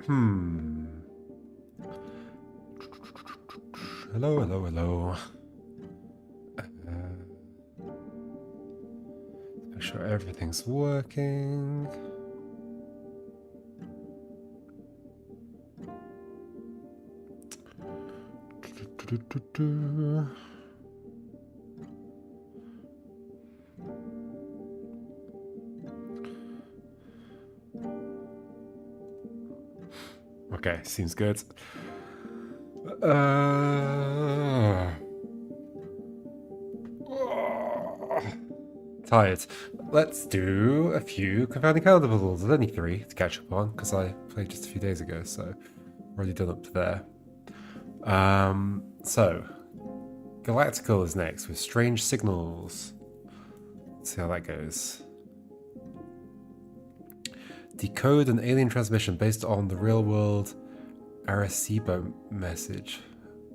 Hmm. Hello, hello, hello. Make sure everything's working. Okay, seems good. Tired. Let's do a few Confounding Calendar puzzles. There's only 3 to catch up on, because I played just a few days ago, so already done up to there. So Galactical is next with Strange Signals. Let's see how that goes. Decode an alien transmission based on the real-world Arecibo message.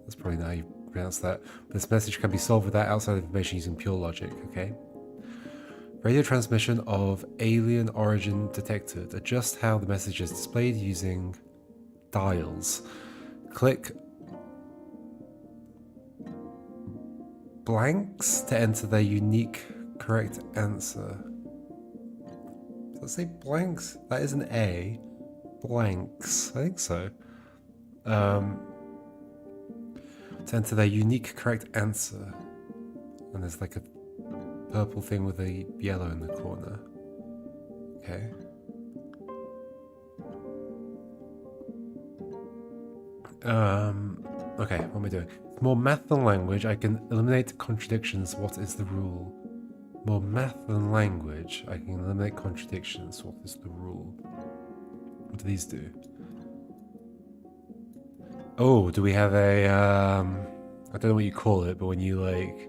That's probably not how you pronounce that. This message can be solved without outside information using pure logic, okay? Radio transmission of alien origin detected. Adjust how the message is displayed using dials. Click blanks to enter their unique correct answer. Does that say blanks? That is an A. Blanks. I think so. To enter their unique correct answer. And there's like a purple thing with a yellow in the corner. Okay. Okay, what am I doing? More math than language, I can eliminate contradictions. What is the rule? More math than language, I can eliminate contradictions. What is the rule? What do these do? Oh, do we have a, I don't know what you call it, but when you like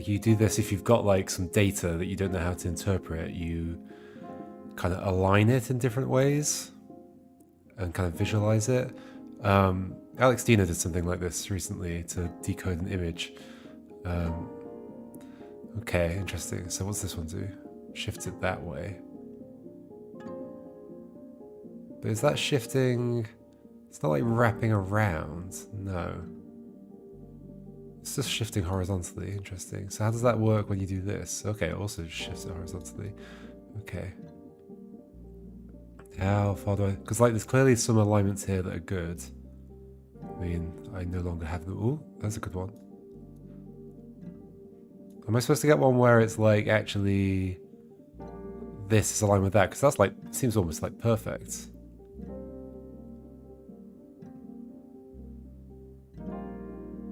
you do this if you've got like some data that you don't know how to interpret, you kind of align it in different ways and kind of visualize it. Alex Dina did something like this recently to decode an image. Okay, interesting. So what's this one do? Shift it that way. But is that shifting? It's not like wrapping around. No. It's just shifting horizontally. Interesting. So how does that work when you do this? Okay, it also shifts it horizontally. Okay. How far do I... Because like there's clearly some alignments here that are good. I mean, I no longer have them. Ooh, that's a good one. Am I supposed to get one where it's like actually this is aligned with that? Because that's like, seems almost like perfect.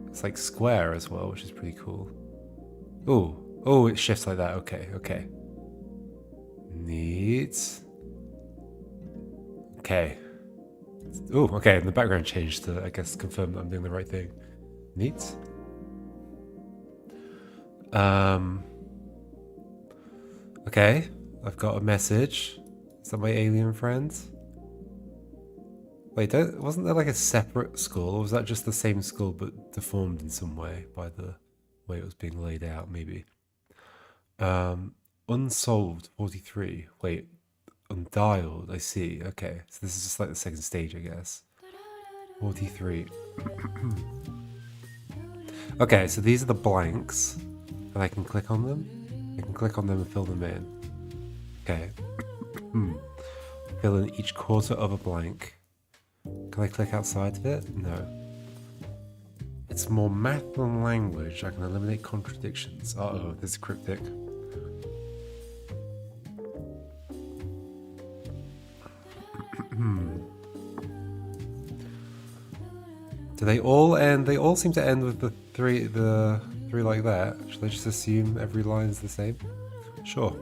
It's like square as well, which is pretty cool. Ooh, oh, it shifts like that. Okay, okay. Neat. Okay. Oh, okay, and the background changed to, I guess, confirm that I'm doing the right thing. Neat. Okay, I've got a message. Is that my alien friend? Wait, wasn't there like a separate skull, or was that just the same skull but deformed in some way by the way it was being laid out, maybe? Unsolved, 43. Wait, undialed, I see. Okay, so this is just like the second stage, I guess. 43. Okay, so these are the blanks, and I can click on them. I can click on them and fill them in. Okay. Fill in each quarter of a blank. Can I click outside of it? No. It's more math than language. I can eliminate contradictions. Uh-oh, this is cryptic. Do they all end? They all seem to end with the three like that. Should I just assume every line is the same? Sure.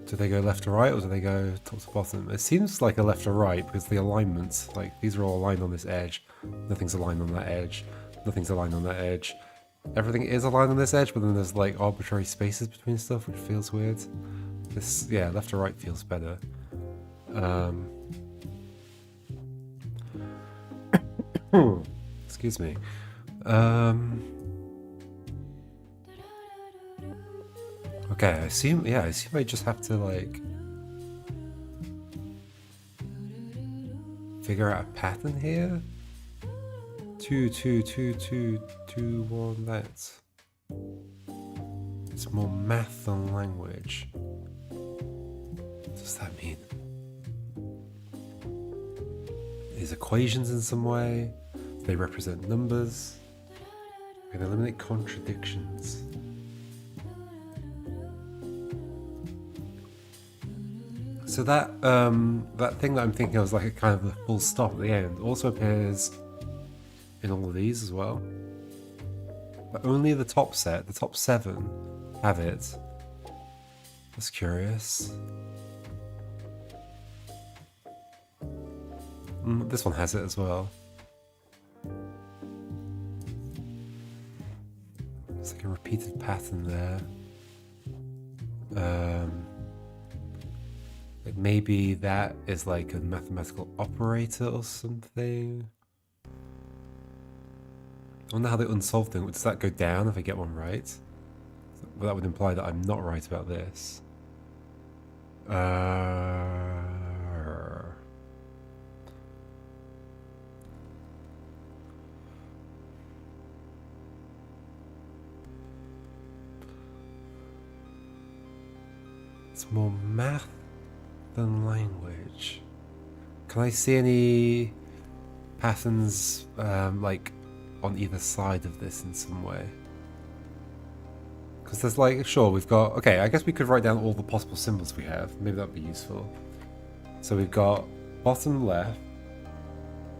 Do they go left to right, or do they go top to bottom? It seems like a left to right because the alignments, like these are all aligned on this edge. Nothing's aligned on that edge. Nothing's aligned on that edge. Everything is aligned on this edge, but then there's like arbitrary spaces between stuff, which feels weird. This, yeah, left to right feels better. Excuse me. Okay, I assume I just have to like figure out a pattern here. 2, 2, 2, 2, 2, 1, that. It's more math than language. What does that mean? These equations in some way? They represent numbers. We can eliminate contradictions. So that that thing that I'm thinking of is like a kind of a full stop at the end also appears in all of these as well. But only the top set, the top 7, have it. That's curious. This one has it as well. It's like a repeated pattern there. Like maybe that is like a mathematical operator or something. I wonder how the unsolved thing, does that go down if I get one right? Well, that would imply that I'm not right about this. It's more math than language. Can I see any patterns like on either side of this in some way? Because there's like, sure, we've got, okay, I guess we could write down all the possible symbols we have. Maybe that would be useful. So we've got bottom left.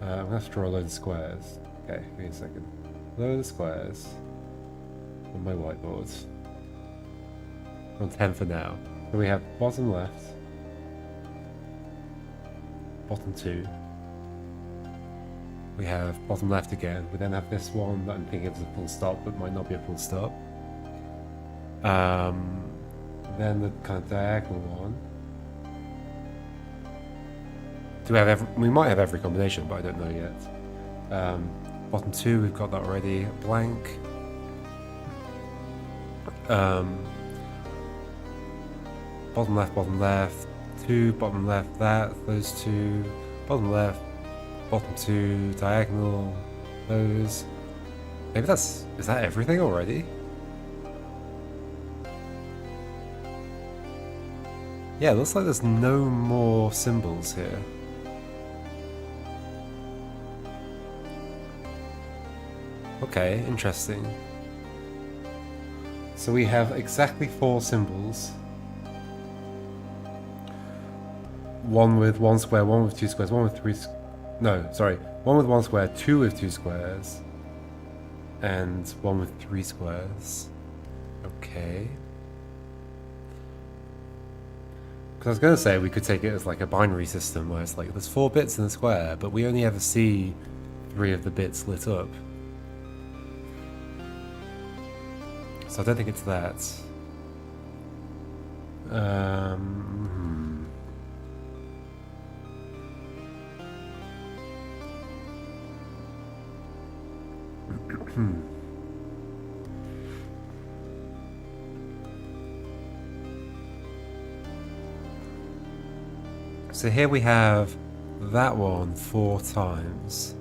I'm going to have to draw a load of squares. Okay, give me a second. Load of squares on my whiteboard. On 10 for now. So we have bottom left, bottom 2. We have bottom left again. We then have this one that I'm thinking of as a full stop, but might not be a full stop. Then the kind of diagonal one. Do we have every, we might have every combination, but I don't know yet. Bottom 2, we've got that already. Blank. Bottom left, 2, bottom left, that, those 2, bottom left, bottom 2, diagonal, those. Maybe that's, is that everything already? Yeah, it looks like there's no more symbols here. Okay, interesting. So we have exactly 4 symbols. One with 1 square, one with 2 squares, one with 3 no, sorry. One with 1 square, 2 with 2 squares, and 1 with 3 squares. Okay. Because I was going to say we could take it as like a binary system where it's like there's 4 bits in the square, but we only ever see 3 of the bits lit up. So I don't think it's that. So here we have that one 4 times,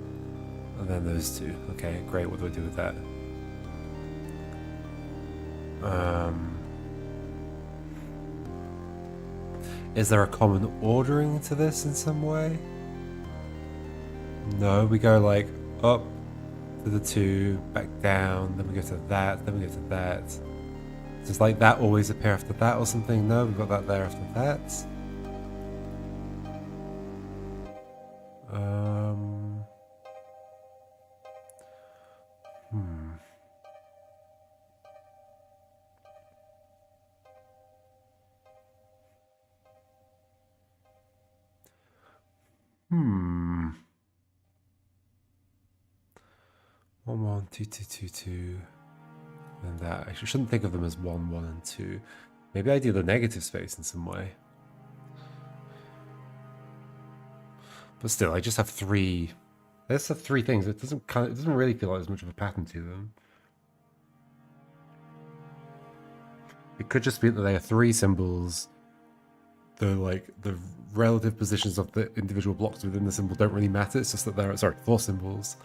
and then those 2. Okay, great. What do I do with that? Is there a common ordering to this in some way? No, we go like up to the 2, back down, then we go to that, then we go to that. Does like that always appear after that or something? No, we've got that there after that. One, 1, 2, 2, 2, 2. And that. I shouldn't think of them as 1, 1, and 2. Maybe I do the negative space in some way. But still, I just have 3. I just have 3 things. It doesn't really feel like there's much of a pattern to them. It could just be that they are three symbols. The relative positions of the individual blocks within the symbol don't really matter. It's just that there are, four symbols.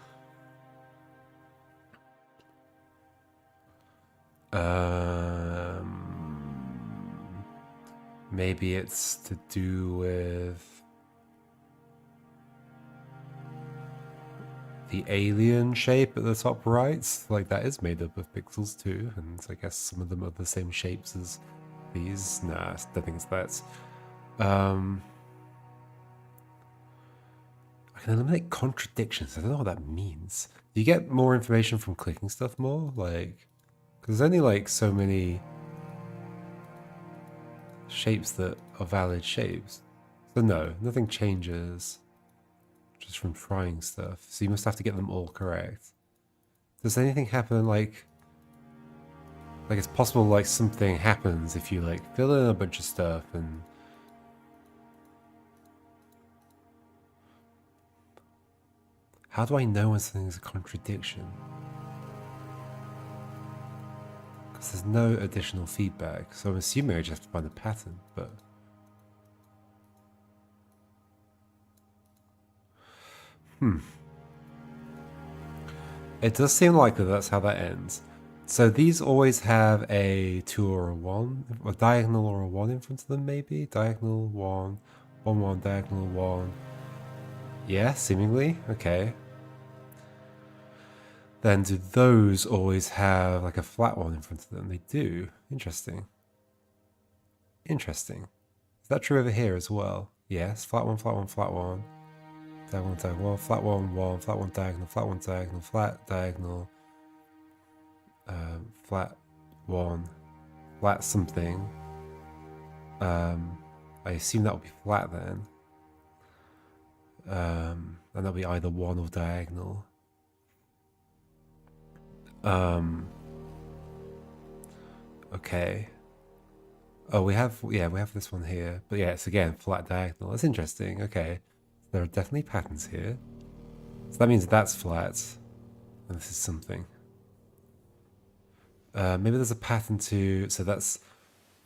Maybe it's to do with the alien shape at the top right. Like, that is made up of pixels too, and I guess some of them are the same shapes as these. Nah, I don't think it's that. I can eliminate contradictions. I don't know what that means. Do you get more information from clicking stuff more? Like, because there's only like so many shapes that are valid shapes. So no, nothing changes just from trying stuff. So you must have to get them all correct. Does anything happen like it's possible like something happens if you like fill in a bunch of stuff and how do I know when something's a contradiction? Because there's no additional feedback, so I'm assuming I just have to find a pattern, but... It does seem likely that's how that ends. So these always have a 2 or a 1, a diagonal or a 1 in front of them maybe? Diagonal 1, 1, 1, diagonal 1. Yeah, seemingly, okay. Then do those always have like a flat one in front of them? They do. Interesting. Interesting. Is that true over here as well? Yes, flat one, flat one, flat one. Diagonal, diagonal, flat one, one, flat one, diagonal, flat one, diagonal, flat, diagonal. Flat one, flat something. I assume that will be flat then. And that'll be either one or diagonal. Okay. Oh, we have this one here. But yeah, it's again flat diagonal. That's interesting. Okay. There are definitely patterns here. So that means that's flat. And this is something. Maybe there's a pattern to... So that's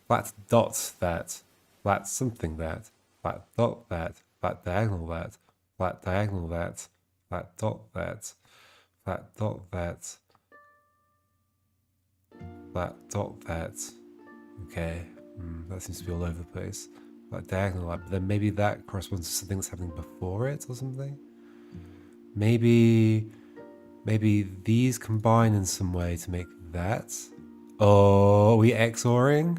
flat dot that, flat something that, flat dot that, flat diagonal that, flat diagonal that, flat dot that, flat dot that, flat dot that. Okay, that seems to be all over the place. Flat diagonal that, but then maybe that corresponds to something that's happening before it or something. Maybe these combine in some way to make that. Oh, are we XORing?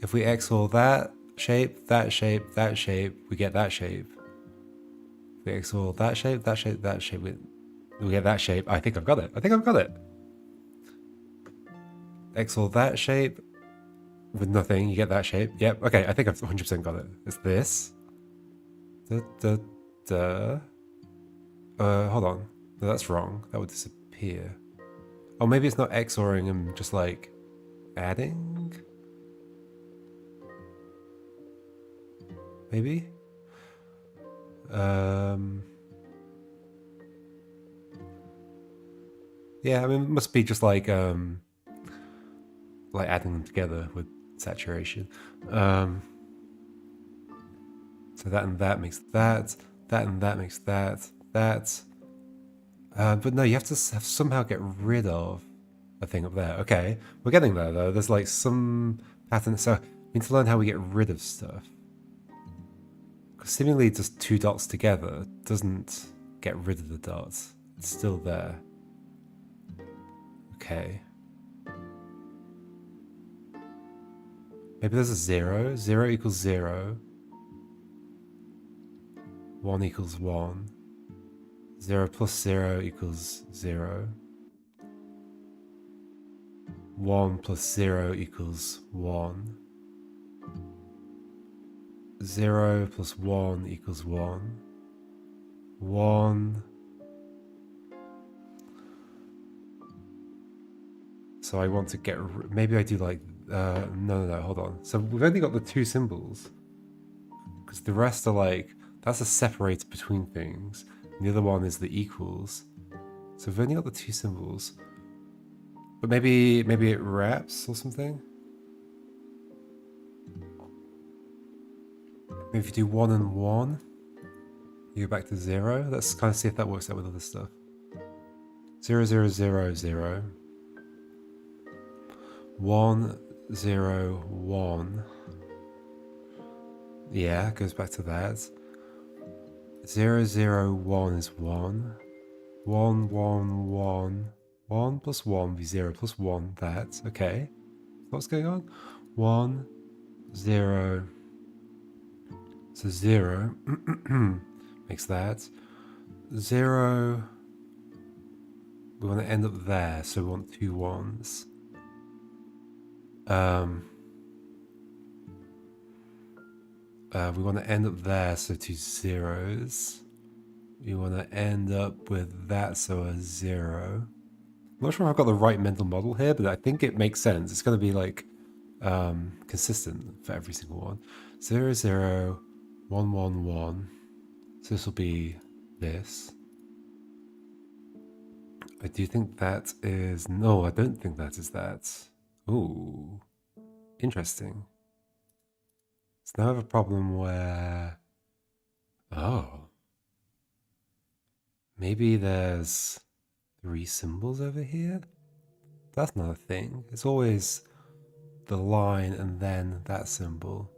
If we XOR that shape, that shape, that shape, we get that shape. If we XOR that shape, that shape, that shape, we get that shape. I think I've got it. I think I've got it. XOR that shape with nothing, you get that shape. Yep, okay, I think I've 100% got it. It's this. Hold on. No, that's wrong. That would disappear. Oh, maybe it's not XORing and just like adding? Maybe? Yeah, I mean, it must be just like adding them together with saturation. So that and that makes that, that and that makes that, that. But no, you have to somehow get rid of a thing up there. Okay, we're getting there though. There's like some pattern. So we need to learn how we get rid of stuff. Because seemingly just two dots together doesn't get rid of the dots. It's still there. Okay. Maybe there's a 0. 0 equals 0. 1 equals 1. 0 plus 0 equals 0. 1 plus 0 equals 1. 0 plus 1 equals 1. 1. So I want to get... Maybe I do like... No, hold on. So we've only got the two symbols. Because the rest are like... That's a separator between things. And the other one is the equals. So we've only got the two symbols. But maybe it wraps or something? Maybe if you do 1 and 1, you go back to 0. Let's kind of see if that works out with other stuff. 0, 0, 0, 0. 1, 0, 1. Yeah, goes back to that. 0, 0, 1 is 1. 1, 1, 1. 1 plus 1 will be 0 plus 1, that. Okay. What's going on? 1, 0. So 0 makes that. 0. We want to end up there, so we want 2 1s. We want to end up there, so 2 zeros. We want to end up with that, so a 0. I'm not sure if I've got the right mental model here, but I think it makes sense. It's going to be like consistent for every single one. 0, 0, 1, 1, 1. So this will be this. I do think that is... No, I don't think that is that. Ooh. Interesting. So now I have a problem where... Oh. Maybe there's 3 symbols over here? That's not a thing. It's always the line and then that symbol.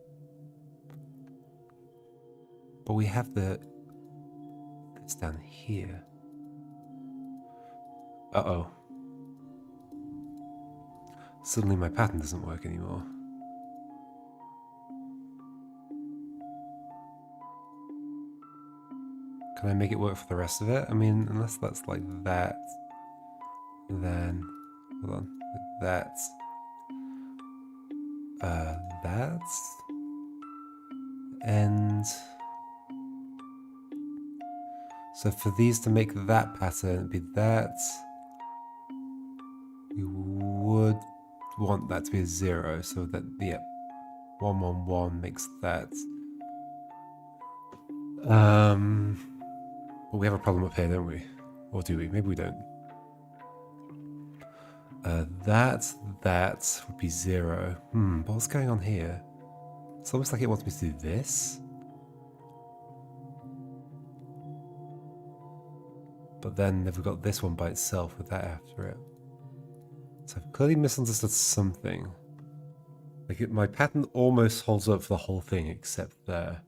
But we have this down here. Uh-oh. Suddenly my pattern doesn't work anymore. Can I make it work for the rest of it? I mean, unless that's like that, then, hold on, that, and so for these to make that pattern, it'd be that. We would want that to be a 0, so that, yeah, 1, 1, 1 makes that. But we have a problem up here, don't we? Or do we? Maybe we don't. That would be 0. But what's going on here? It's almost like it wants me to do this. But then we've got this one by itself with that after it. So I've clearly misunderstood something. Like my pattern almost holds up for the whole thing except there.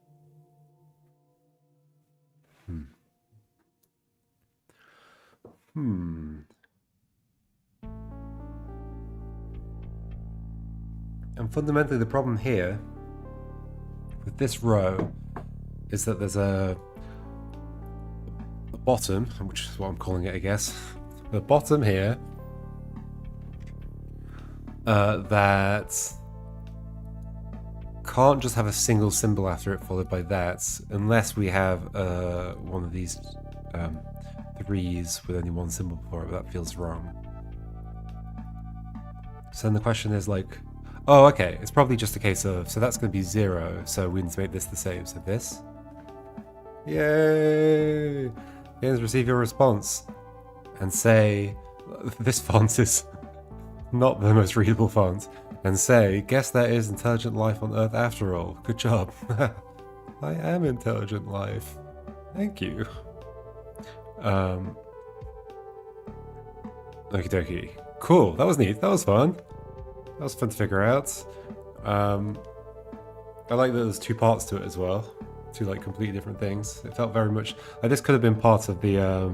And fundamentally the problem here with this row is that there's a bottom, which is what I'm calling it, I guess. The bottom here that can't just have a single symbol after it followed by that, unless we have one of these 3s with only one symbol before it, but that feels wrong. So then the question is like, oh, okay, it's probably just a case of, so that's going to be 0, so we need to make this the same. So this. Yay! Games receive your response and say, this font is not the most readable font, and say, guess there is intelligent life on Earth after all. Good job. I am intelligent life. Thank you. Okie dokie. Cool, that was neat, that was fun. That was fun to figure out. I like that there's 2 parts to it as well. 2 like completely different things. It felt very much like this could have been part of the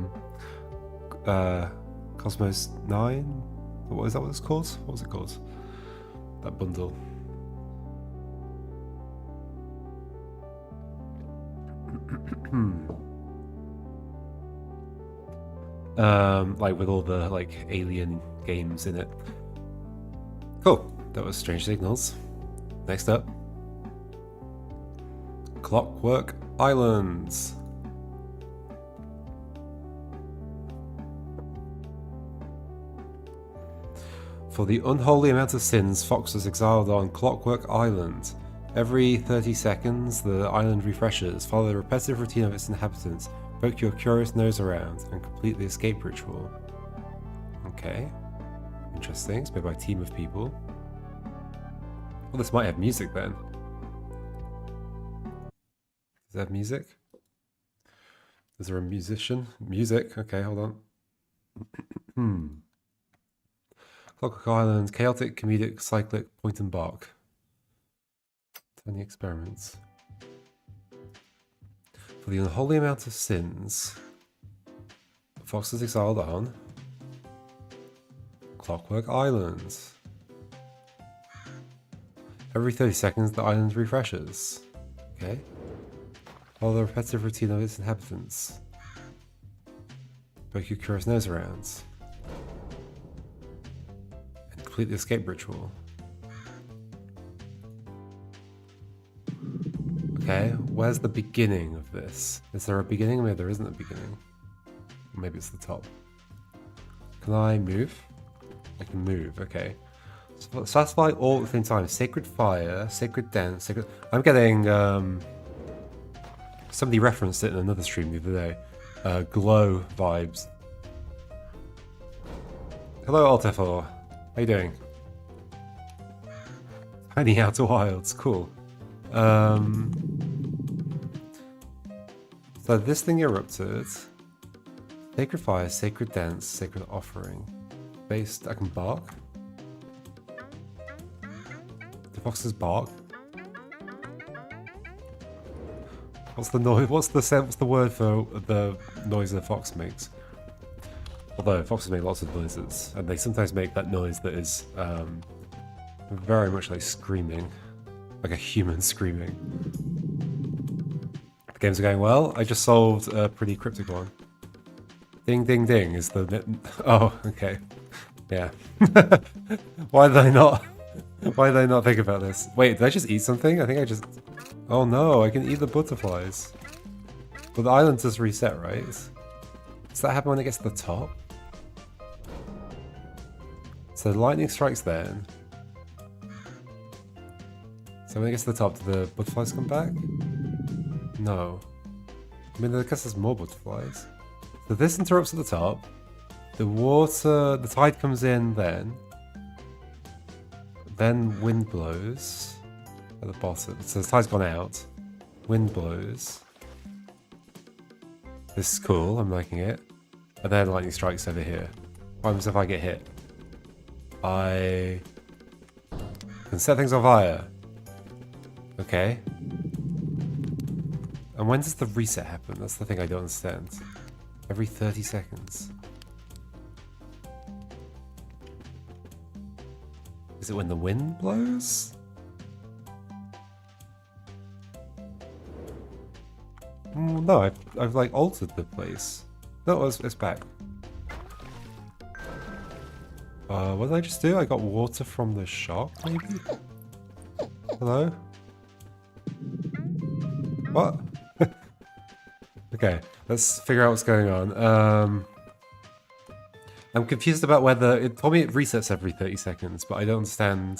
Cosmos 9? What is that what it's called? What was it called? That bundle. Like with all the like alien games in it. Cool. That was Strange Signals. Next up, Clockwork Islands. For the unholy amount of sins Fox was exiled on Clockwork Island. Every 30 seconds, the island refreshes. Follow the repetitive routine of its inhabitants. Poke your curious nose around and complete the escape ritual. Okay. Interesting. It's made by a team of people. Well, this might have music then. that music? Is there a musician? Music. Okay, hold on. Clockwork Island, chaotic, comedic, cyclic, point and bark. Tiny experiments. For the unholy amount of sins, Fox is exiled on Clockwork Island. Every 30 seconds, the island refreshes. Okay. Follow the repetitive routine of its inhabitants. Poke your curious nose around. And complete the escape ritual. Okay, where's the beginning of this? Is there a beginning? Maybe there isn't a beginning. Maybe it's the top. Can I move? I can move, okay. So satisfy all at the same time. Sacred fire, sacred dance, sacred... I'm getting, somebody referenced it in another stream the other day. Glow vibes. Hello, Altefor. How you doing? Tiny Outer Wilds, cool. So this thing erupted. Sacred fire, sacred dance, sacred offering. Based, I can bark. The foxes bark. What's the noise? What's the word for the noise a fox makes? Although foxes make lots of noises, and they sometimes make that noise that is very much like screaming, like a human screaming. The games are going well. I just solved a pretty cryptic one. Ding ding ding is the... Oh, okay. Yeah. Why did I not... Why did I not think about this? Wait, did I just eat something? I think I just... Oh no, I can eat the butterflies. But the island just reset, right? Does that happen when it gets to the top? So lightning strikes then. So when it gets to the top, do the butterflies come back? No. I mean, I guess there's more butterflies. So this interrupts at the top. The water, the tide comes in then. Then wind blows at the bottom. So the tide's gone out. Wind blows. This is cool, I'm liking it. And then lightning strikes over here. What happens if I get hit? I can set things on fire. Okay. And when does the reset happen? That's the thing I don't understand. Every 30 seconds. Is it when the wind blows? No, I've like altered the place. No, it's back. What did I just do? I got water from the shock, maybe? Hello? What? Okay, let's figure out what's going on. I'm confused about whether... It told me it resets every 30 seconds, but I don't understand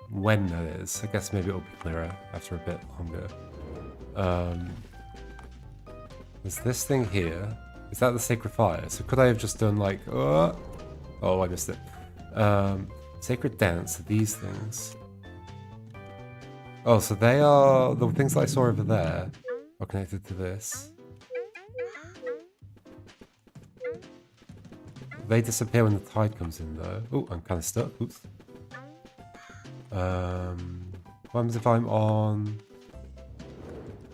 when that is. I guess maybe it'll be clearer after a bit longer. There's this thing here. Is that the sacred fire? So could I have just done like... Oh, I missed it. Sacred dance, these things. Oh, so they are... The things that I saw over there are connected to this. They disappear when the tide comes in, though. Oh, I'm kind of stuck. Oops. What happens if I'm on...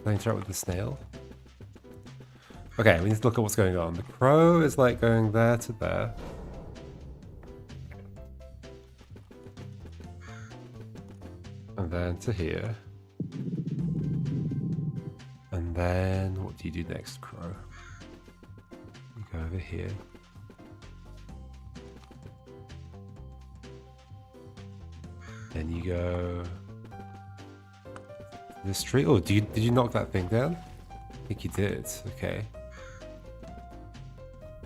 Can I interact with the snail? Okay, we need to look at what's going on. The crow is like going there to there. And then to here. And then what do you do next, crow? You go over here. Then you go this tree. Oh, did you knock that thing down? I think you did. Okay.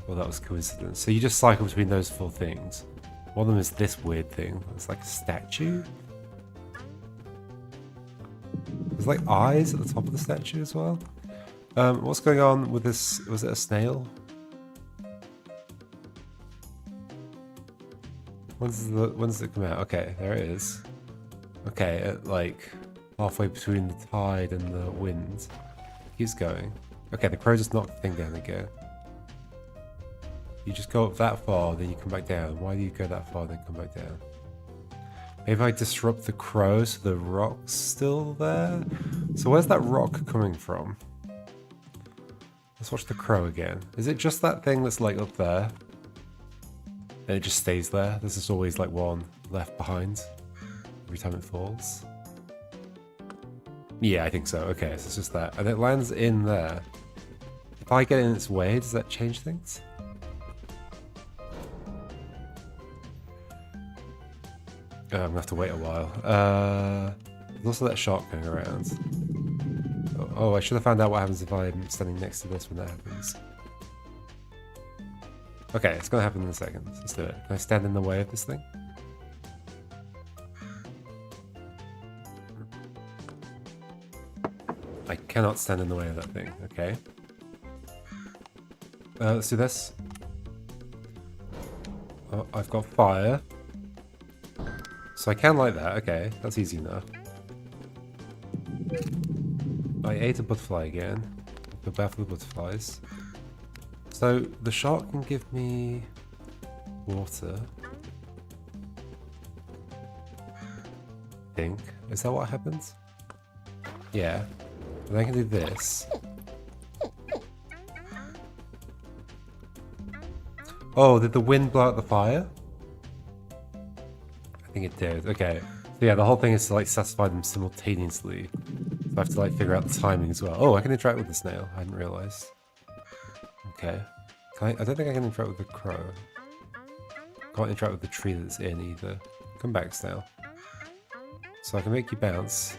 Well, that was coincidence. So you just cycle between those four things. One of them is this weird thing. It's like a statue. There's like eyes at the top of the statue as well. What's going on with this? Was it a snail? When does it come out? Okay, there it is. Okay, at like halfway between the tide and the wind. Keeps going. Okay, the crow just knocked the thing down again. You just go up that far, then you come back down. Why do you go that far, then come back down? Maybe I disrupt the crow so the rock's still there? So where's that rock coming from? Let's watch the crow again. Is it just that thing that's like up there? And it just stays there? There's just always like one left behind every time it falls? Yeah, I think so. Okay, so it's just that. And it lands in there. If I get in its way, does that change things? I'm gonna have to wait a while. There's also that shark going around. Oh, I should have found out what happens if I'm standing next to this when that happens. Okay, it's gonna happen in a second. Let's do it. Can I stand in the way of this thing? I cannot stand in the way of that thing. Okay. Let's do this. Oh, I've got fire. So I can light that. Okay, that's easy enough. I ate a butterfly again. Feel bad for the butterflies. So the shark can give me water. I think. Is that what happens? Yeah. And I can do this. Oh, did the wind blow out the fire? I think it did. Okay. So yeah, the whole thing is to like satisfy them simultaneously. So I have to like figure out the timing as well. Oh, I can interact with the snail. I hadn't realized. Okay. I don't think I can interact with the crow. Can't interact with the tree that's in either. Come back, snail. So I can make you bounce.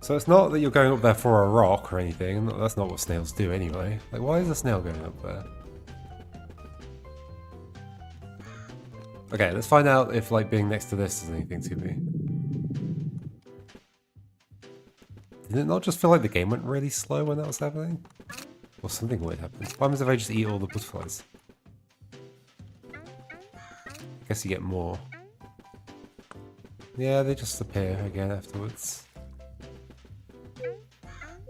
So it's not that you're going up there for a rock or anything. That's not what snails do anyway. Like, why is the snail going up there? Okay, let's find out if like being next to this does anything to me. Did it not just feel like the game went really slow when that was happening? Or something weird happened. What happens if I just eat all the butterflies? I guess you get more. Yeah, they just appear again afterwards.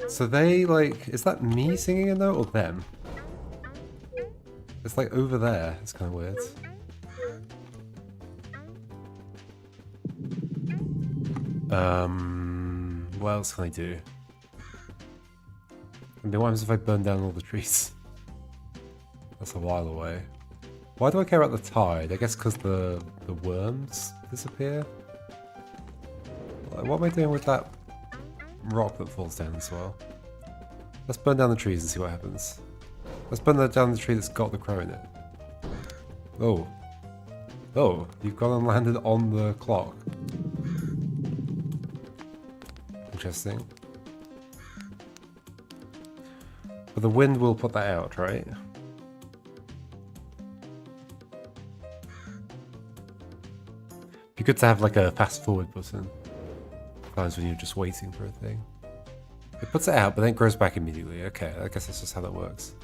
So they like, is that me singing a note or them? It's like over there, it's kind of weird. What else can I do? I mean, what happens if I burn down all the trees? That's a while away. Why do I care about the tide? I guess because the worms disappear? Like, what am I doing with that rock that falls down as well? Let's burn down the trees and see what happens. Let's burn down the tree that's got the crow in it. Oh. Oh, you've gone and landed on the clock. Interesting. But the wind will put that out, right? Be good to have like a fast forward button. Times when you're just waiting for a thing. It puts it out, but then it grows back immediately. Okay, I guess that's just how that works.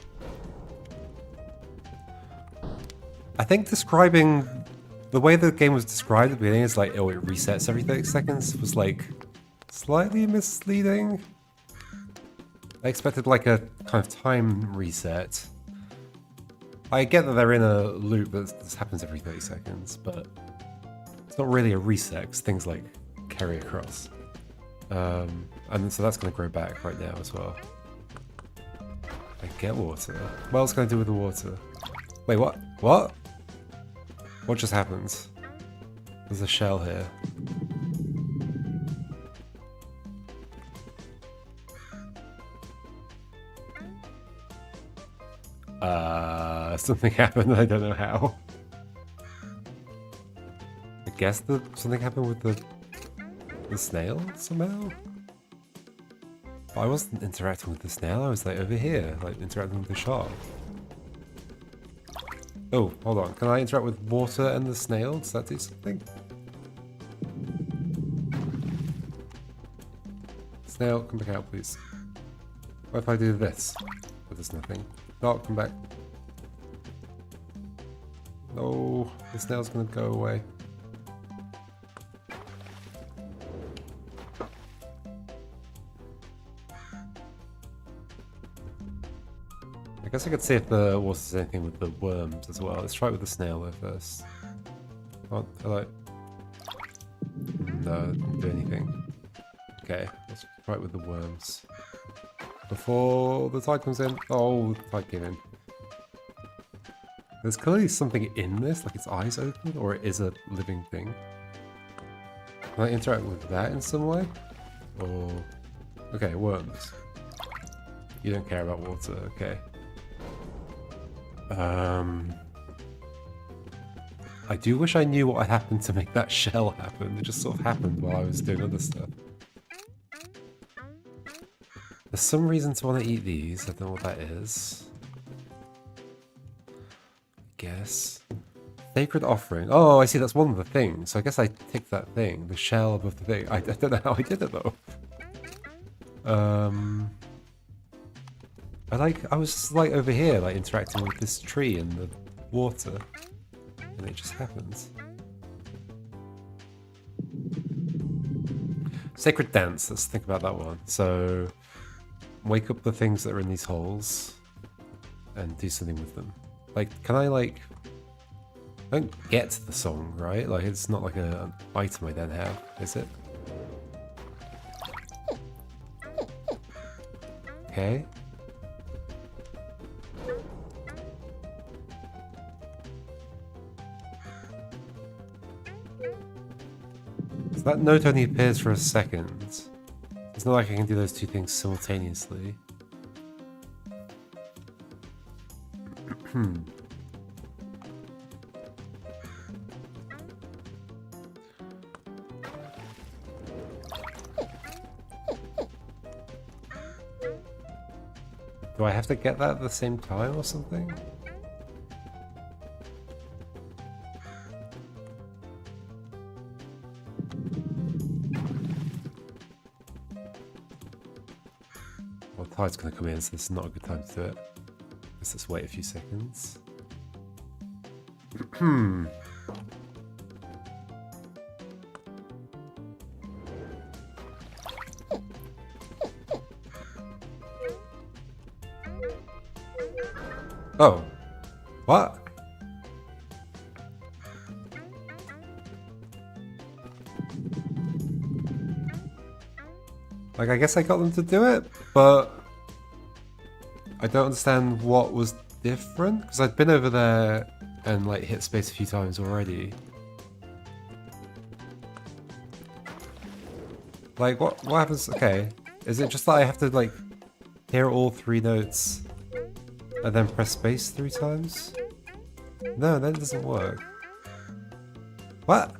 I think describing the way the game was described at the beginning is like, oh, it resets every 30 seconds was like slightly misleading. I expected like a kind of time reset. I get that they're in a loop that this happens every 30 seconds, but it's not really a reset because things like carry across. And so that's going to grow back right now as well. I get water. What else can I do with the water? Wait, what? What? What just happened? There's a shell here. Something happened, I don't know how. I guess something happened with the snail somehow? But I wasn't interacting with the snail, I was like over here, like interacting with the shark. Oh, hold on, can I interact with water and the snail? Does that do something? Snail, come back out please. What if I do this? But there's nothing. No, come back. No, the snail's gonna go away. guess I could see if the water's anything with the worms as well. Let's try it with the snail though first. Oh, hello. No, didn't do anything. Okay, let's try it with the worms. Before the tide comes in. Oh, the tide came in. There's clearly something in this, like its eyes open, or it is a living thing. Can I interact with that in some way? Or... okay, worms. You don't care about water, okay. I do wish I knew what happened to make that shell happen. It just sort of happened while I was doing other stuff. There's some reason to want to eat these. I don't know what that is. Guess. Sacred offering. Oh, I see. That's one of the things. So I guess I ticked that thing. The shell above the thing. I don't know how I did it though. I was just like over here, like interacting with this tree in the water. And it just happens. Sacred dance. Let's think about that one. So, wake up the things that are in these holes and do something with them. Like, can I like... I don't get the song, right? Like, it's not like an item I then have, is it? Okay. So that note only appears for a second. It's not like I can do those two things simultaneously. Do I have to get that at the same time or something? Well, the tide's going to come in, so this is not a good time to do it. Let's just wait a few seconds. Oh. What? Like, I guess I got them to do it, but I don't understand what was different, because I'd been over there and like hit space a few times already. Like, what happens? Okay, is it just that I have to like hear all 3 notes and then press space 3 times? No, that doesn't work. What?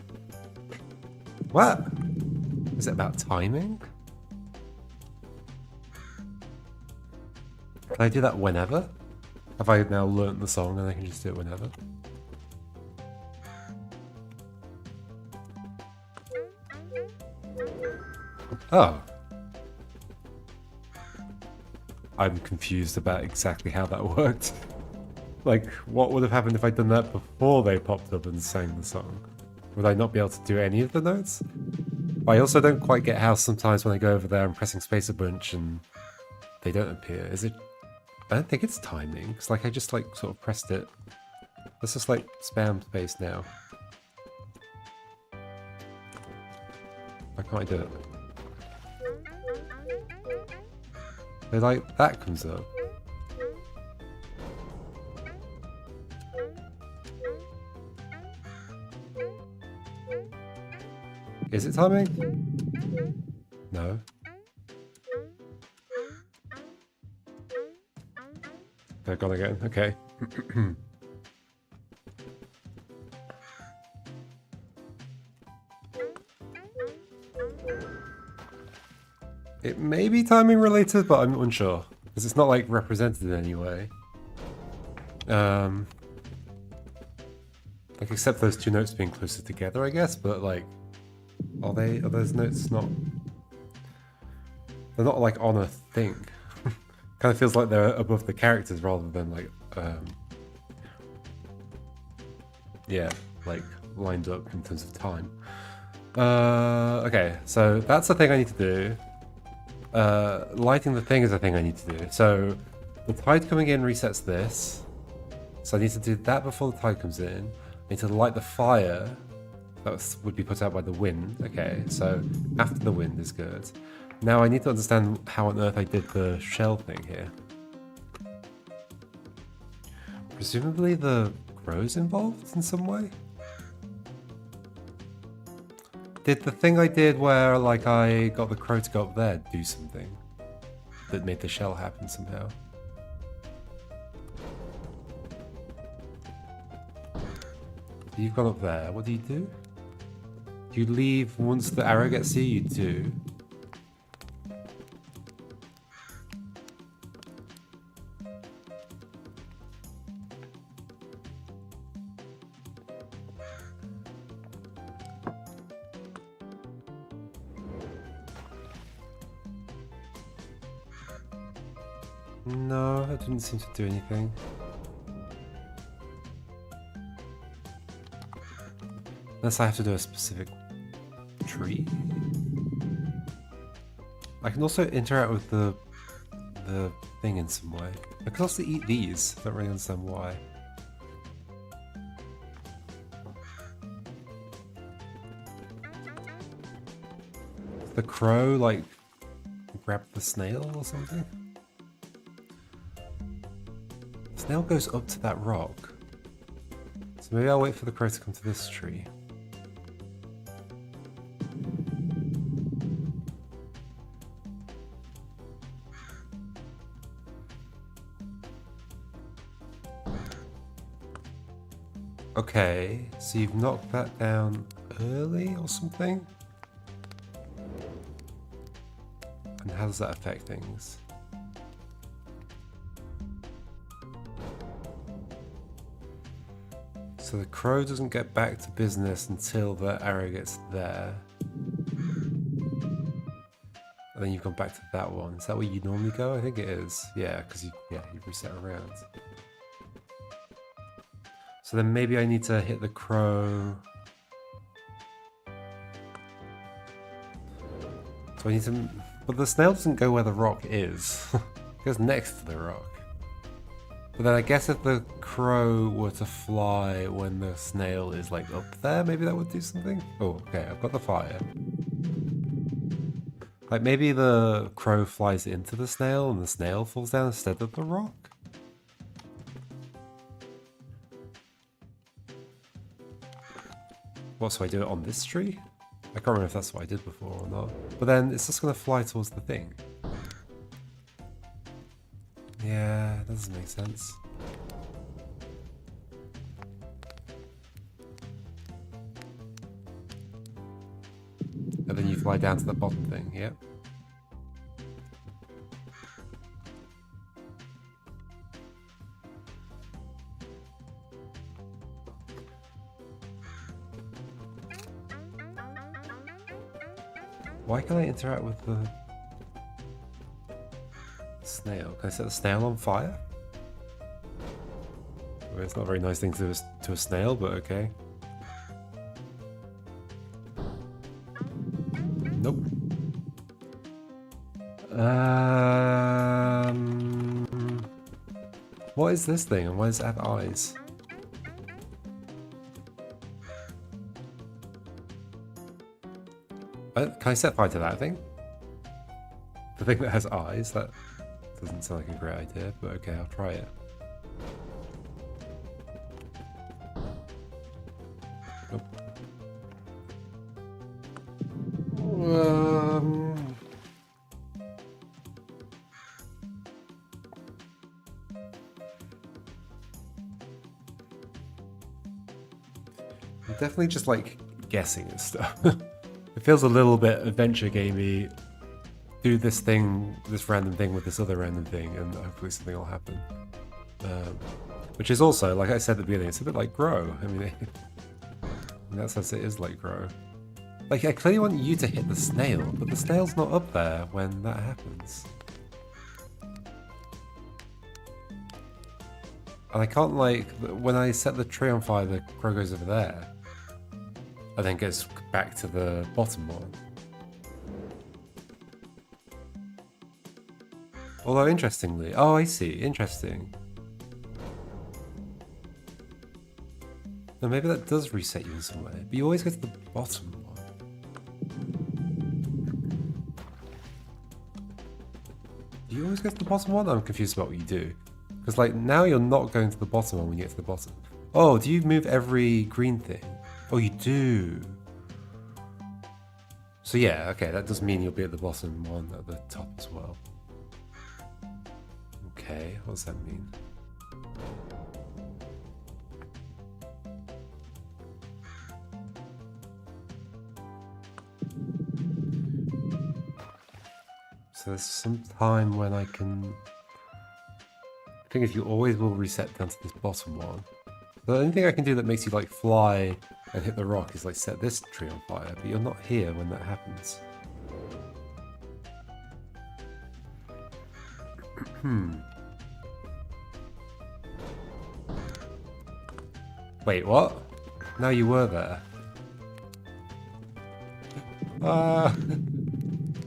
What? Is it about timing? Can I do that whenever? Have I now learnt the song and I can just do it whenever? Oh. I'm confused about exactly how that worked. Like, what would have happened if I'd done that before they popped up and sang the song? Would I not be able to do any of the notes? I also don't quite get how sometimes when I go over there I'm pressing space a bunch and they don't appear. Is it... I don't think it's timing. It's like I just like sort of pressed it. Let's just like spam space now. Why can't I do it? So like that comes up. Is it timing? No. They're gone again. Okay. It may be timing related, but I'm unsure. Because it's not like represented in any way. Like except those 2 notes being closer together, I guess, but like are those notes not... They're not like on a thing. Kind of feels like they're above the characters rather than like yeah, like lined up in terms of time. Okay, so that's the thing I need to do. Lighting the thing is a thing I need to do. So The tide coming in resets this. So I need to do that before the tide comes in. I need to light the fire that would be put out by the wind. Okay, so after the wind is good. Now I need to understand how on earth I did the shell thing here. Presumably the crow's involved in some way? Did the thing I did where like I got the crow to go up there do something that made the shell happen somehow? You've gone up there. What do you do? You leave once the arrow gets to you, you do. No, that didn't seem to do anything. Unless I have to do a specific tree. I can also interact with the thing in some way. I could also eat these. Don't really understand why. The crow like grab the snail or something? The snail goes up to that rock. So maybe I'll wait for the crow to come to this tree. Okay, so you've knocked that down early or something? And how does that affect things? So the crow doesn't get back to business until the arrow gets there. And then you've gone back to that one. Is that where you normally go? I think it is. Yeah, because you reset around. So then maybe I need to hit the crow. So I need to... But the snail doesn't go where the rock is. It goes next to the rock. But then I guess if the crow were to fly when the snail is like up there, maybe that would do something? Oh, okay, I've got the fire. Like maybe the crow flies into the snail and the snail falls down instead of the rock? What, so I do it on this tree? I can't remember if that's what I did before or not. But then it's just going to fly towards the thing. Yeah, that doesn't make sense. And then you fly down to the bottom thing, yeah? Why can't I interact with the snail? Can I set the snail on fire? Well, it's not a very nice thing to do to a snail, but okay. Nope. What is this thing and why does it have eyes? Can I set fire to that thing? The thing that has eyes? That doesn't sound like a great idea, but okay, I'll try it. Nope. I'm definitely just like guessing and stuff. It feels a little bit adventure gamey. Do this thing, this random thing with this other random thing, and hopefully something will happen. Which is also, like I said at the beginning, it's a bit like Grow. I mean, in that sense, it is like Grow. Like, I clearly want you to hit the snail, but the snail's not up there when that happens. And I can't, like, when I set the tree on fire, the crow goes over there. And then goes back to the bottom one. Although, interestingly... Oh, I see. Interesting. No, maybe that does reset you in some way. But you always go to the bottom one. Do you always go to the bottom one? I'm confused about what you do. Because, like, now you're not going to the bottom one when you get to the bottom. Oh, do you move every green thing? Oh, you do. So yeah, okay, that does mean you'll be at the bottom one at the top as well. Okay, what does that mean? So there's some time when I can... I think if you always will reset down to this bottom one. The only thing I can do that makes you like fly and hit the rock is like set this tree on fire, but you're not here when that happens. Wait, what? No, you were there.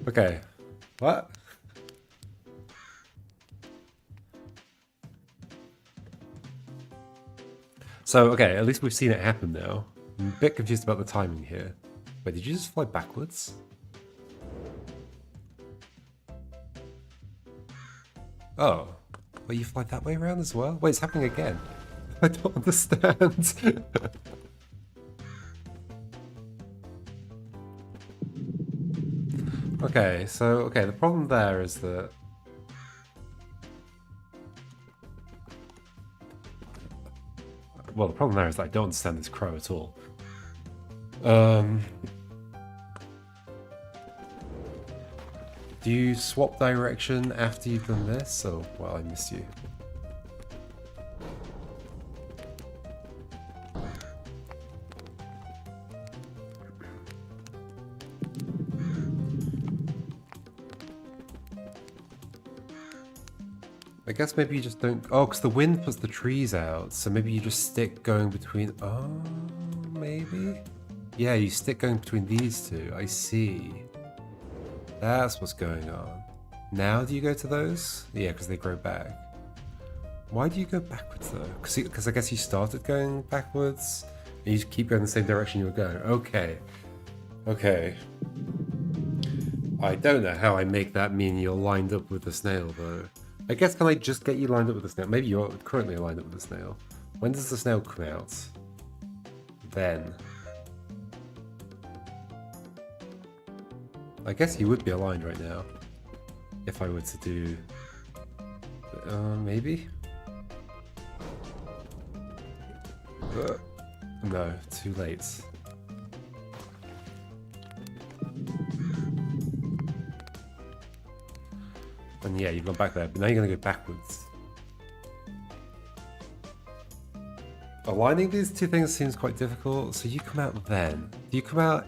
Okay. What? So, okay, at least we've seen it happen now. I'm a bit confused about the timing here. Wait, did you just fly backwards? Oh. Wait, you fly that way around as well? Wait, it's happening again. I don't understand. Okay, so, the problem there is that... Well, the problem there is that I don't understand this crow at all. Do you swap direction after you've done this? Oh, well, I missed you. I guess maybe you just don't... Oh, because the wind puts the trees out, so maybe you just stick going between... Oh, maybe? Yeah, you stick going between these two. I see. That's what's going on. Now do you go to those? Yeah, because they grow back. Why do you go backwards, though? Because I guess you started going backwards, and you just keep going the same direction you were going. Okay. Okay. I don't know how I make that mean you're lined up with the snail, though. I guess can I just get you lined up with the snail? Maybe you're currently lined up with the snail. When does the snail come out? Then. I guess you would be aligned right now. If I were to do... maybe? No, too late. And yeah, you've gone back there, but now you're going to go backwards. Aligning these two things seems quite difficult, so you come out then. Do you come out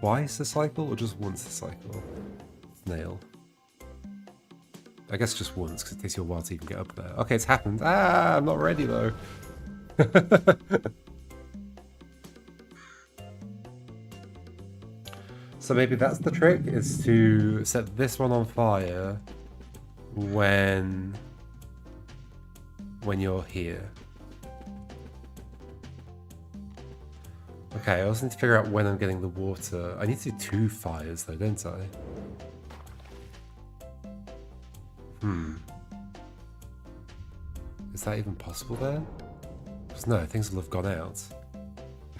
twice a cycle, or just once a cycle? Snail. I guess just once, because it takes you a while to even get up there. Okay, it's happened. Ah, I'm not ready though. So maybe that's the trick, is to set this one on fire when you're here. Okay, I also need to figure out when I'm getting the water. I need to do 2 fires though, don't I? Is that even possible then? Because no, things will have gone out.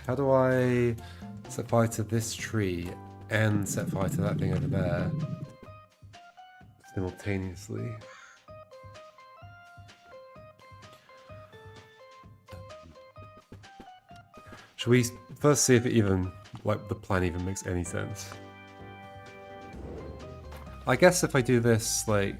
How do I set fire to this tree and set fire to that thing over there simultaneously? Should we first see if it even, like, the plan even makes any sense? I guess if I do this, like...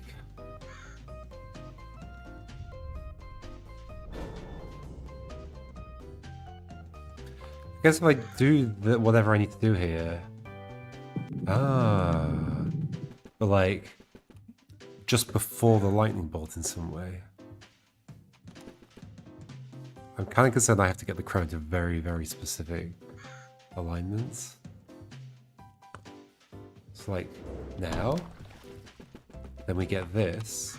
I guess if I do whatever I need to do here... Ah... But like... just before the lightning bolt in some way. I'm kind of concerned I have to get the crow into very, very specific alignments. It's like, now? Then we get this.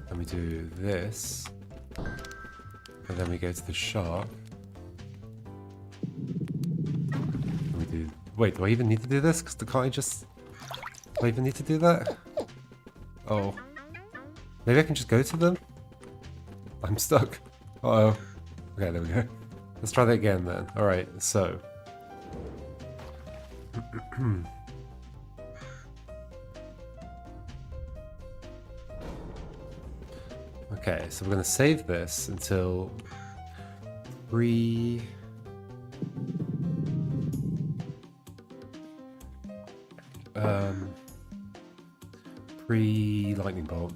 And we do this. And then we go to the shark. And we do... Wait, do I even need to do this? Because can't I just... Do I even need to do that? Oh. Maybe I can just go to them? I'm stuck. Uh-oh. Okay, there we go. Let's try that again then. Alright, so... Okay, so we're going to save this until 3... Pre-lightning bolt.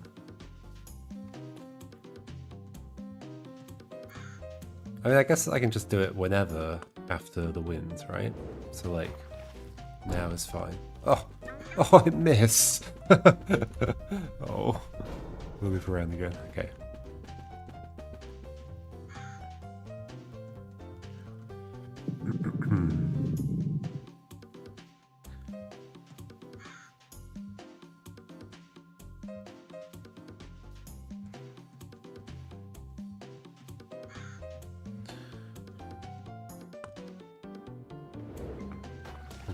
I mean, I guess I can just do it whenever after the wind, right? So like, now is fine. Oh, oh, I missed. Oh, we'll move around again. Okay.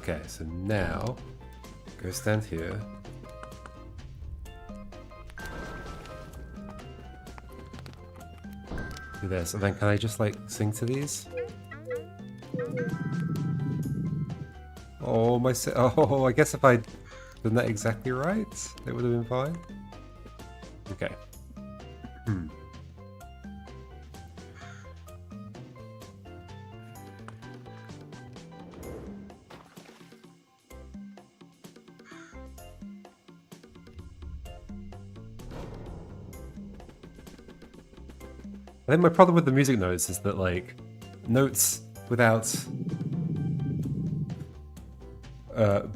Okay, so now, go stand here. Do this, and then can I just like sing to these? Oh, oh, I guess if I'd done that exactly right, it would have been fine. Okay. I think my problem with the music notes is that, like, notes without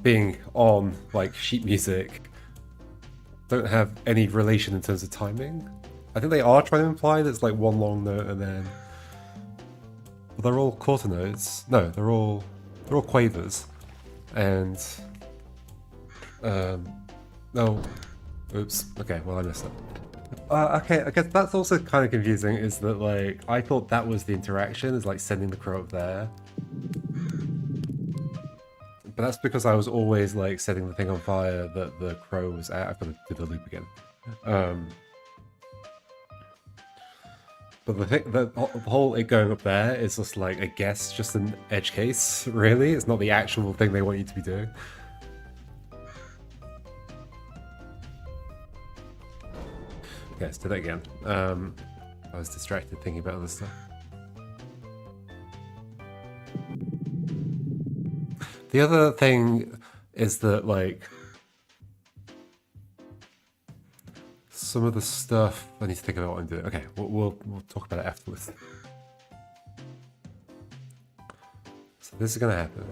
being on, like, sheet music don't have any relation in terms of timing. I think they are trying to imply that it's, like, one long note and then... Well, they're all quarter notes. No, they're all quavers. And... No. Oops. Okay, well, I messed up. Okay, I guess that's also kind of confusing, is that, like, I thought that was the interaction, is like sending the crow up there. But that's because I was always, like, setting the thing on fire that the crow was at. I've got to do the loop again. But the whole it going up there is just, like, I guess, just an edge case, really. It's not the actual thing they want you to be doing. Okay, let's do that again. I was distracted thinking about other stuff. The other thing is that, like, some of the stuff... I need to think about what I'm doing. Okay, we'll talk about it afterwards. So this is gonna happen.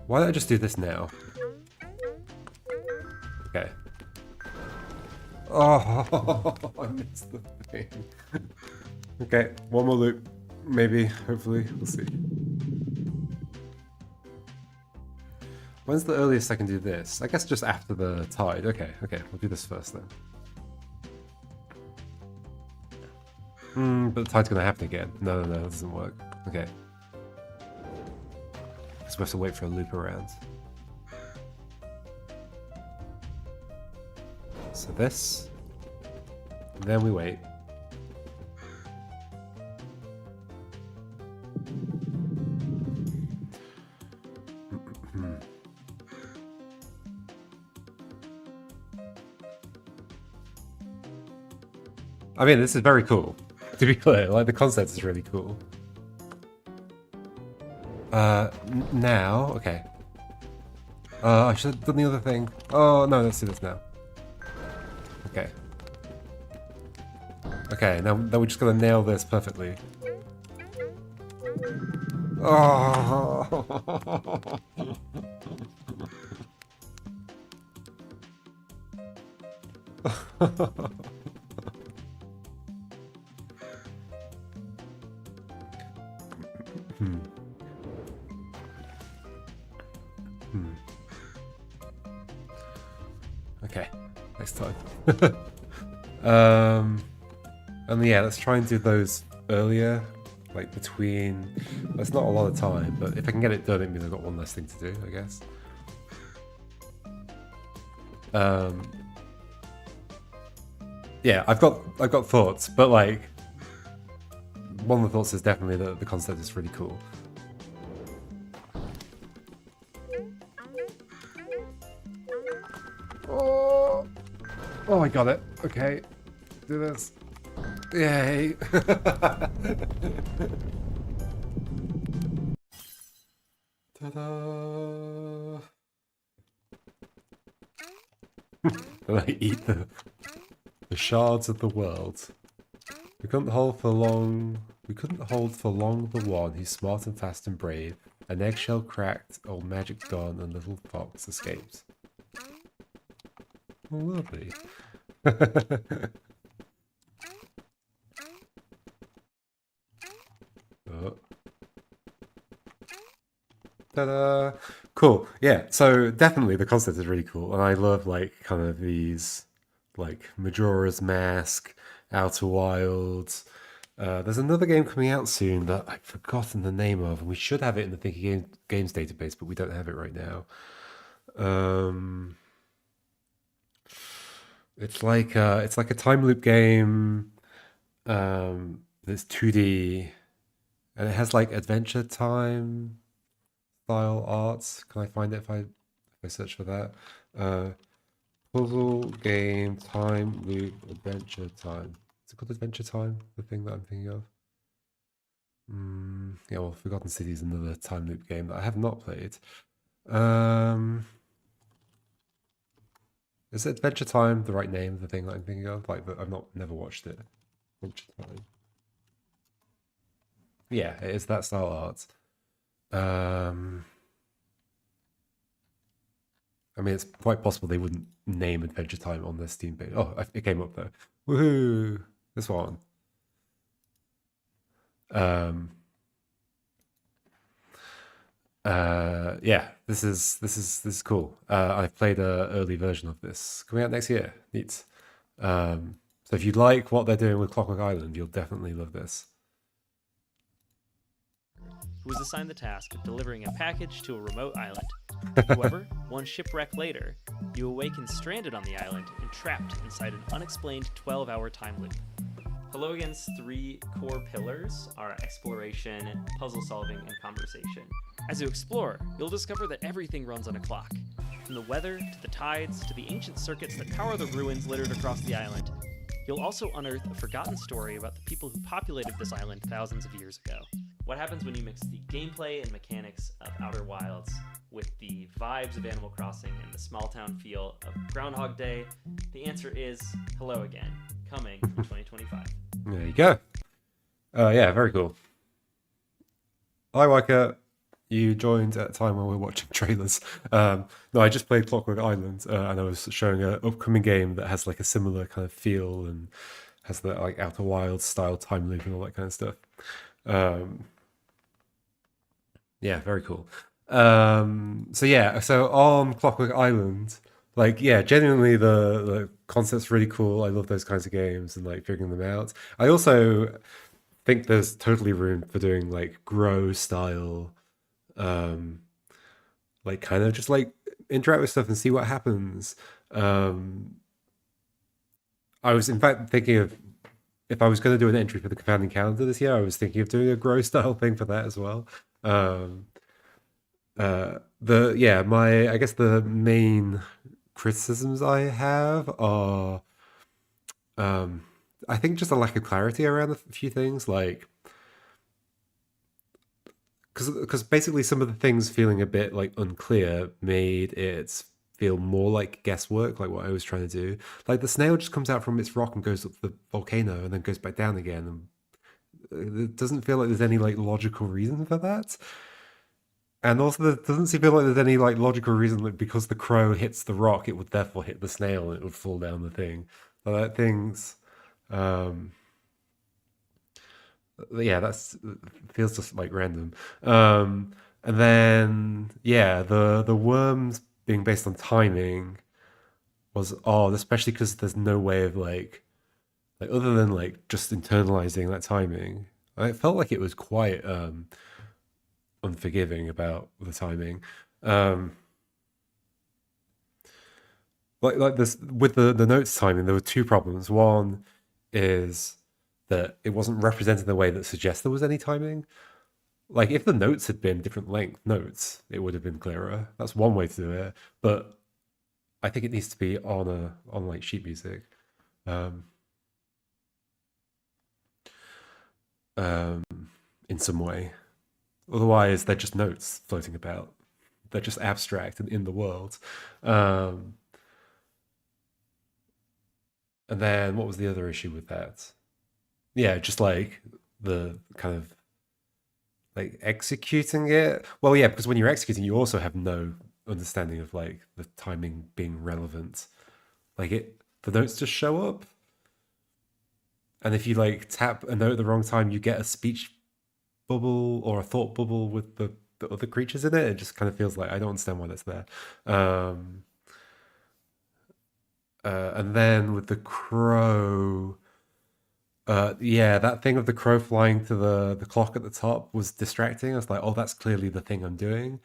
Why don't I just do this now? Okay. Oh, I missed the thing. Okay, one more loop. Maybe, hopefully, we'll see. When's the earliest I can do this? I guess just after the tide. Okay, we'll do this first then. But the tide's gonna happen again. No, that doesn't work. Okay. Guess we have to wait for a loop around. So this, and then we wait. I mean, this is very cool, to be clear. Like, the concept is really cool. Now, okay. I should have done the other thing. Oh, no, let's do this now. Okay. Okay, now we're just gonna nail this perfectly. Oh! time. And yeah, let's try and do those earlier, like between. That's not a lot of time, but if I can get it done, it means I've got one less thing to do, I guess. Yeah, I've got thoughts, but like one of the thoughts is definitely that the concept is really cool. Oh, I got it. Okay, do this. Yay! Ta-da! And I eat the shards of the world. We couldn't hold for long. We couldn't hold for long the one who's smart and fast and brave. An eggshell cracked, old magic gone, and little fox escaped. Oh, lovely. Oh. Ta-da! Cool. Yeah. So definitely the concept is really cool, and I love like kind of these like Majora's Mask, Outer Wilds. There's another game coming out soon that I've forgotten the name of, and we should have it in the Games database, but we don't have it right now. It's like a time loop game. That's 2D, and it has like Adventure Time style arts. Can I find it if I search for that? Puzzle game time loop Adventure Time. Is it called Adventure Time? The thing that I'm thinking of. Yeah, well, Forgotten City is another time loop game that I have not played. Is Adventure Time the right name of the thing that I'm thinking of? Like, I've never watched it. Adventure Time. Yeah, it is that style art. I mean, it's quite possible they wouldn't name Adventure Time on their Steam page. Oh, it came up though. Woohoo! This one. Yeah, this is cool. I've played a early version of this coming out next year. Neat. So if you like what they're doing with Clockwork Island, you'll definitely love this. Who was assigned the task of delivering a package to a remote island. However, one shipwreck later, you awaken stranded on the island and trapped inside an unexplained 12-hour time loop. Hello Again's three core pillars are exploration, puzzle solving, and conversation. As you explore, you'll discover that everything runs on a clock. From the weather, to the tides, to the ancient circuits that power the ruins littered across the island. You'll also unearth a forgotten story about the people who populated this island thousands of years ago. What happens when you mix the gameplay and mechanics of Outer Wilds with the vibes of Animal Crossing and the small town feel of Groundhog Day? The answer is Hello Again, coming in 2025. There you go. Yeah, very cool. Hi, Waika. You joined at a time when we were watching trailers. No, I just played Clockwork Island, and I was showing an upcoming game that has like a similar kind of feel and has the like Outer Wilds style time loop and all that kind of stuff. Yeah, very cool. So yeah, so on Clockwork Island, like yeah, genuinely the concept's really cool. I love those kinds of games and like figuring them out. I also think there's totally room for doing like grow style, like kind of just like interact with stuff and see what happens. I was in fact thinking of if I was going to do an entry for the Confounding Calendar this year, I was thinking of doing a grow style thing for that as well. Um, I guess the main criticisms I have are, I think just a lack of clarity around a few things, like because basically some of the things feeling a bit like unclear made it feel more like guesswork, like what I was trying to do. Like the snail just comes out from its rock and goes up the volcano and then goes back down again, and it doesn't feel like there's any like logical reason for that. And also, there doesn't seem feel like there's any like logical reason that because the crow hits the rock, it would therefore hit the snail and it would fall down the thing. So that things, um, yeah, that's feels just like random. And then yeah, the worms being based on timing was odd, especially because there's no way of like other than like just internalizing that timing. I felt like it was quite unforgiving about the timing. Um, like this with the notes timing, there were two problems. One is that it wasn't represented in a way that suggests there was any timing. Like if the notes had been different length notes, it would have been clearer. That's one way to do it, but I think it needs to be on like sheet music. Um, um, in some way. Otherwise, they're just notes floating about. They're just abstract and in the world. Um, and then what was the other issue with that? Yeah, just like the kind of like executing it. Well, yeah, because when you're executing, you also have no understanding of like the timing being relevant. Like the notes just show up, and if you like tap a note at the wrong time, you get a speech bubble or a thought bubble with the other creatures in it. It just kind of feels like I don't understand why that's there. Um, and then with the crow, yeah, that thing of the crow flying to the clock at the top was distracting. I was like, oh, that's clearly the thing I'm doing.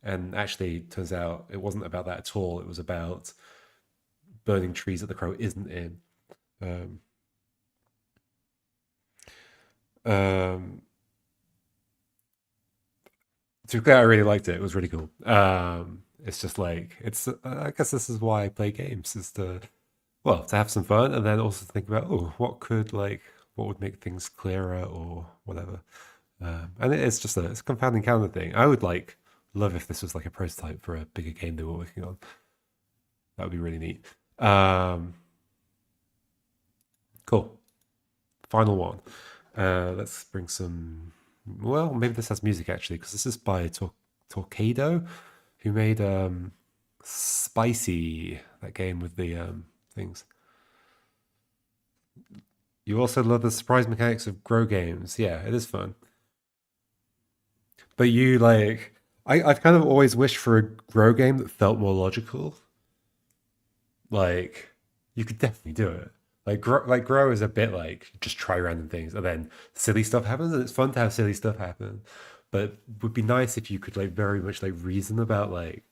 And actually, it turns out it wasn't about that at all. It was about burning trees that the crow isn't in. Um, um, to be clear, I really liked it. It was really cool. It's just like it's. I guess this is why I play games, is to well to have some fun and then also think about what would make things clearer or whatever. And it's just it's a confounding calendar thing. I would like love if this was like a prototype for a bigger game they were working on. That would be really neat. Cool. Final one. Let's bring some. Well, maybe this has music actually, because this is by Torquedo, who made Spicy, that game with the things. You also love the surprise mechanics of grow games. Yeah, it is fun. But you like, I've kind of always wished for a grow game that felt more logical. Like, you could definitely do it. Like grow is a bit like just try random things and then silly stuff happens and it's fun to have silly stuff happen. But it would be nice if you could like very much like reason about like,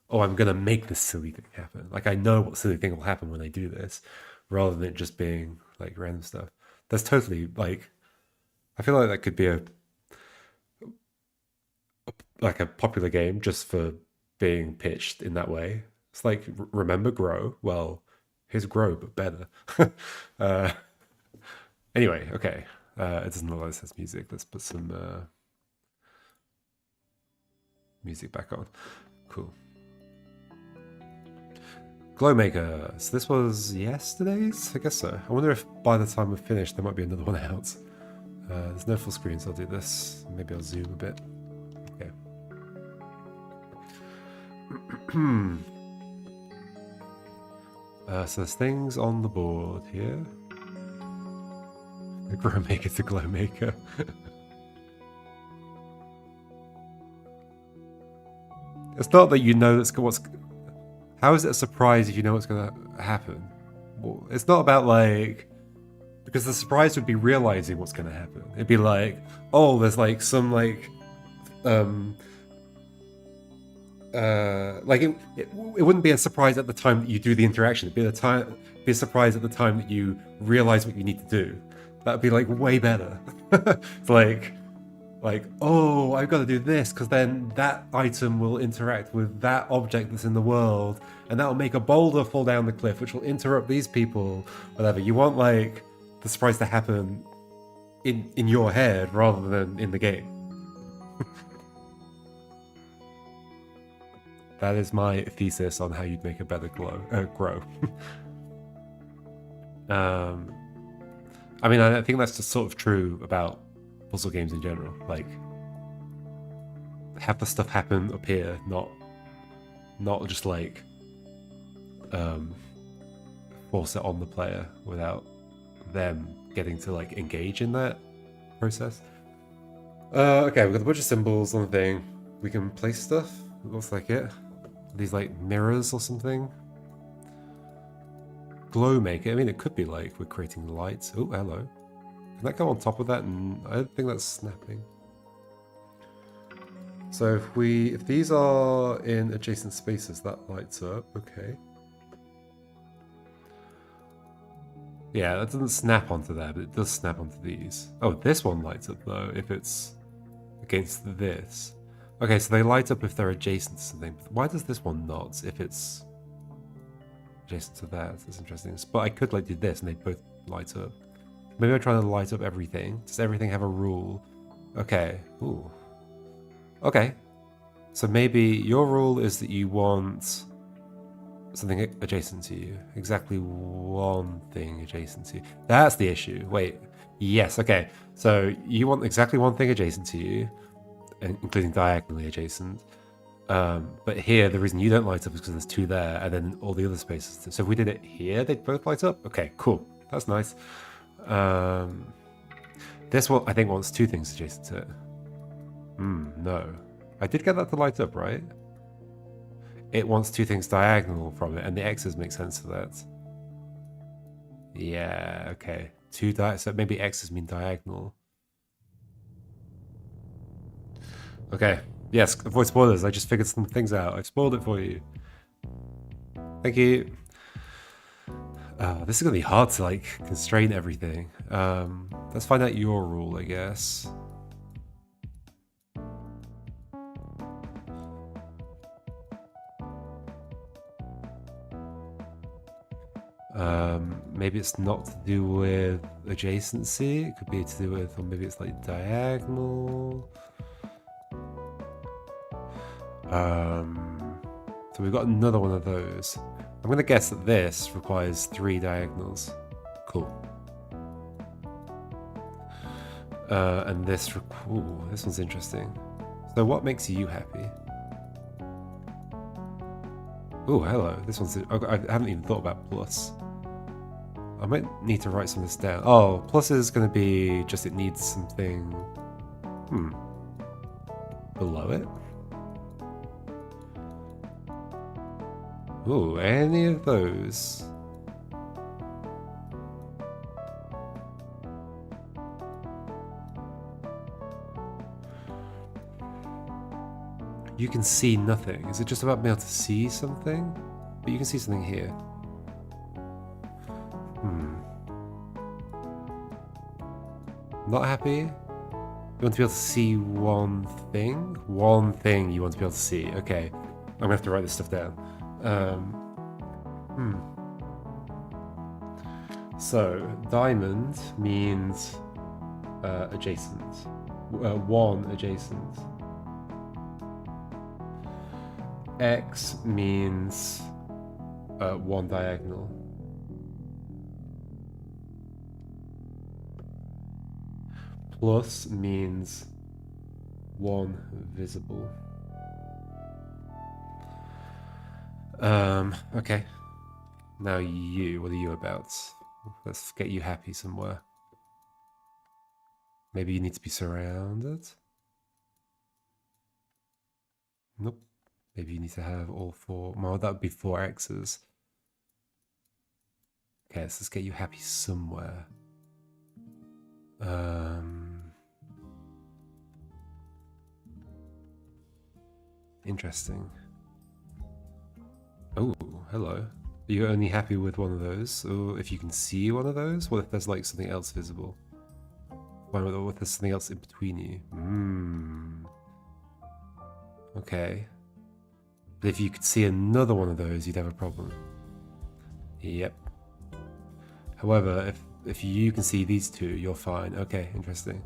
oh, I'm gonna make this silly thing happen. Like I know what silly thing will happen when I do this, rather than it just being like random stuff. That's totally like I feel like that could be a popular game just for being pitched in that way. It's like remember Grow? Well, here's Grow but better. uh, anyway, okay. It doesn't look like this has music. Let's put some music back on. Cool. Glowmaker. So this was yesterday's? I guess so. I wonder if by the time we're finished there might be another one out. There's no full screen, so I'll do this. Maybe I'll zoom a bit. Okay. So there's things on the board here. The Growmaker to Glowmaker. It's not that you know that's what's. How is it a surprise if you know what's going to happen? Well, it's not about like. Because the surprise would be realizing what's going to happen. It'd be like, oh, there's like some like. It wouldn't be a surprise at the time that you do the interaction. It'd be a surprise at the time that you realize what you need to do. That'd be like way better. It's like, oh, I've got to do this because then that item will interact with that object that's in the world, and that will make a boulder fall down the cliff, which will interrupt these people. Whatever. You want like the surprise to happen in your head rather than in the game. That is my thesis on how you'd make a better grow. I mean, I think that's just sort of true about puzzle games in general. Like, have the stuff happen up here, not just like force it on the player without them getting to like engage in that process. Okay, we've got a bunch of symbols on the thing. We can place stuff. It looks like it. These like mirrors or something. glow make it? I mean, it could be like we're creating lights. Oh, hello. Can that go on top of that? And I don't think that's snapping. So if these are in adjacent spaces, that lights up. Okay. Yeah, that doesn't snap onto there, but it does snap onto these. Oh, this one lights up though if it's against this. Okay, so they light up if they're adjacent to something. Why does this one not if it's adjacent to that? That's interesting. But I could like do this and they both light up. Maybe I'm trying to light up everything. Does everything have a rule? Okay. Ooh. Okay. So maybe your rule is that you want something adjacent to you. Exactly one thing adjacent to you. That's the issue. Wait. Yes, okay. So you want exactly one thing adjacent to you, including diagonally adjacent. But here, the reason you don't light up is because there's two there, and then all the other spaces. So if we did it here, they'd both light up? Okay, cool. That's nice. This one, I think, wants two things adjacent to it. No. I did get that to light up, right? It wants two things diagonal from it, and the X's make sense for that. Yeah, okay. So maybe X's mean diagonal. Okay. Yes, avoid spoilers. I just figured some things out. I've spoiled it for you. Thank you. This is going to be hard to, like, constrain everything. Let's find out your rule, I guess. Maybe it's not to do with adjacency. It could be to do with, or maybe it's like diagonal. So we've got another one of those. I'm going to guess that this requires 3 diagonals. Cool. And this, ooh, this one's interesting. So what makes you happy? Oh, hello. This one's, I haven't even thought about plus. I might need to write some of this down. Oh, plus is going to be just it needs something, below it. Ooh, any of those. You can see nothing. Is it just about being able to see something? But you can see something here. Not happy? You want to be able to see one thing? One thing you want to be able to see. Okay. I'm going to have to write this stuff down. So, diamond means adjacent. One adjacent. X means one diagonal. Plus means one visible. Okay. Now you, what are you about? Let's get you happy somewhere. Maybe you need to be surrounded? Nope. Maybe you need to have all 4. Well, that would be 4 X's. Okay, so let's get you happy somewhere. Interesting. Oh, hello. Are you only happy with one of those? Or if you can see one of those? What if there's like something else visible? What if there's something else in between you? Okay. But if you could see another one of those, you'd have a problem. Yep. However, if you can see these two, you're fine. Okay, interesting.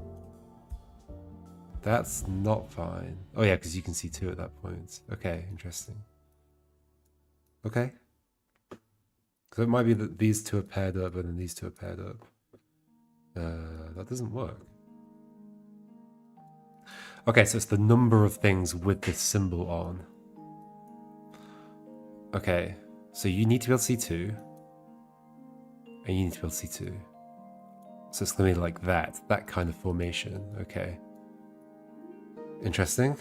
That's not fine. Oh yeah, because you can see 2 at that point. Okay, interesting. Okay. So it might be that these 2 are paired up and then these 2 are paired up. That doesn't work. Okay, so it's the number of things with this symbol on. Okay, so you need to be able to see 2. And you need to be able to see 2. So it's going to be like that kind of formation. Okay. Interesting.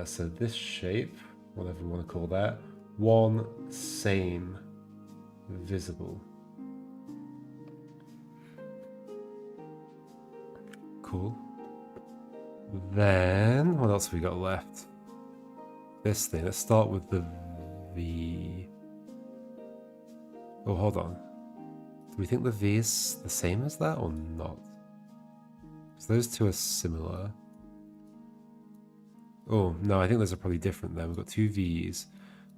So this shape whatever we want to call that. One same visible. Cool. Then what else have we got left? This thing. Let's start with the V. Oh, hold on. Do we think the V is the same as that or not? Because those two are similar. Oh, no, I think those are probably different then. We've got two V's.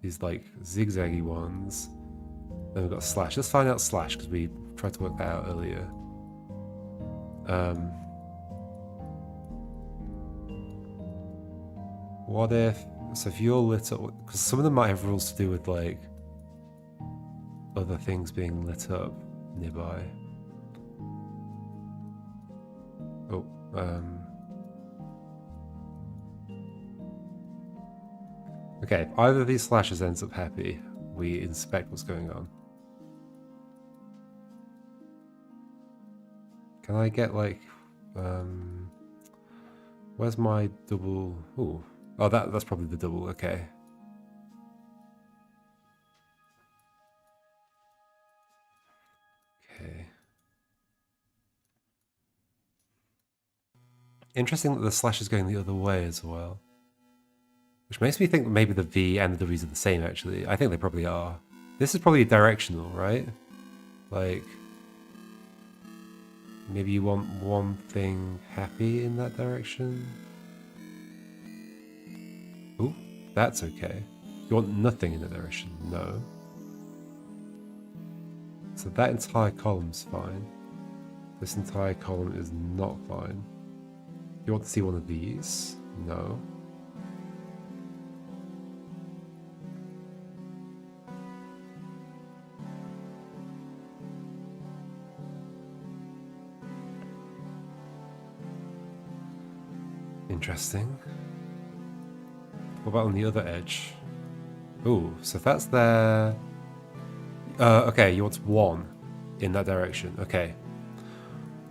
These like zigzaggy ones. Then we've got a slash. Let's find out slash because we tried to work that out earlier. What if... So if you're lit up... Because some of them might have rules to do with like other things being lit up nearby. Oh, okay, if either of these slashes ends up happy, we inspect what's going on. Can I get like... Where's my double... Ooh. Oh, that's probably the double, okay. Okay. Interesting that the slash is going the other way as well. Which makes me think that maybe the V and the W's are the same, actually. I think they probably are. This is probably directional, right? Like... Maybe you want one thing happy in that direction? Ooh, that's okay. You want nothing in that direction? No. So that entire column's fine. This entire column is not fine. You want to see one of these? No. Interesting. What about on the other edge? Ooh, so if that's there... okay, you want one in that direction. Okay.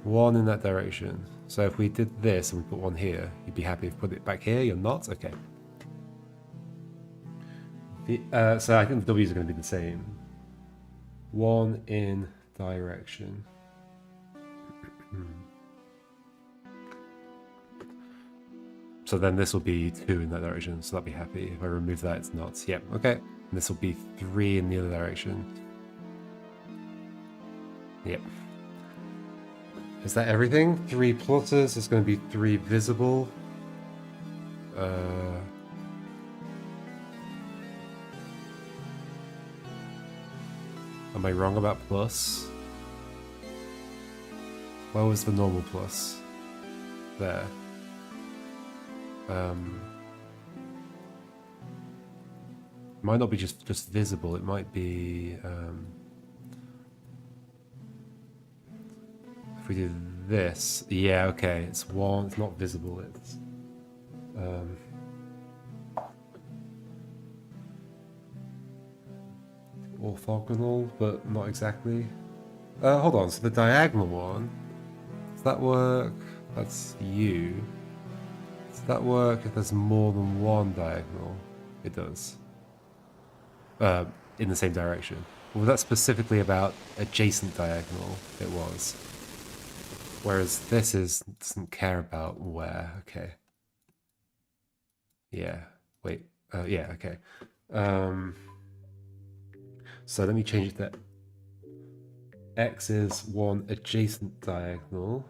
One in that direction. So if we did this and we put one here, you'd be happy if we put it back here? You're not? Okay. So I think the W's are going to be the same. One in direction. So then this will be 2 in that direction, so that'll be happy. If I remove that, it's not. Yep, okay. And this will be 3 in the other direction. Yep. Is that everything? 3 plotters, there's going to be 3 visible. Am I wrong about plus? Where was the normal plus? There. Might not be just visible, it might be if we do this, yeah, okay, it's one, it's not visible, it's orthogonal, but not exactly. Hold on, so the diagonal one, does that work? That's you. Does that work if there's more than one diagonal? It does. In the same direction. Well, that's specifically about adjacent diagonal. It was. Whereas this doesn't care about where. Okay. Yeah. Wait. Yeah. Okay. So let me change it to x is one adjacent diagonal.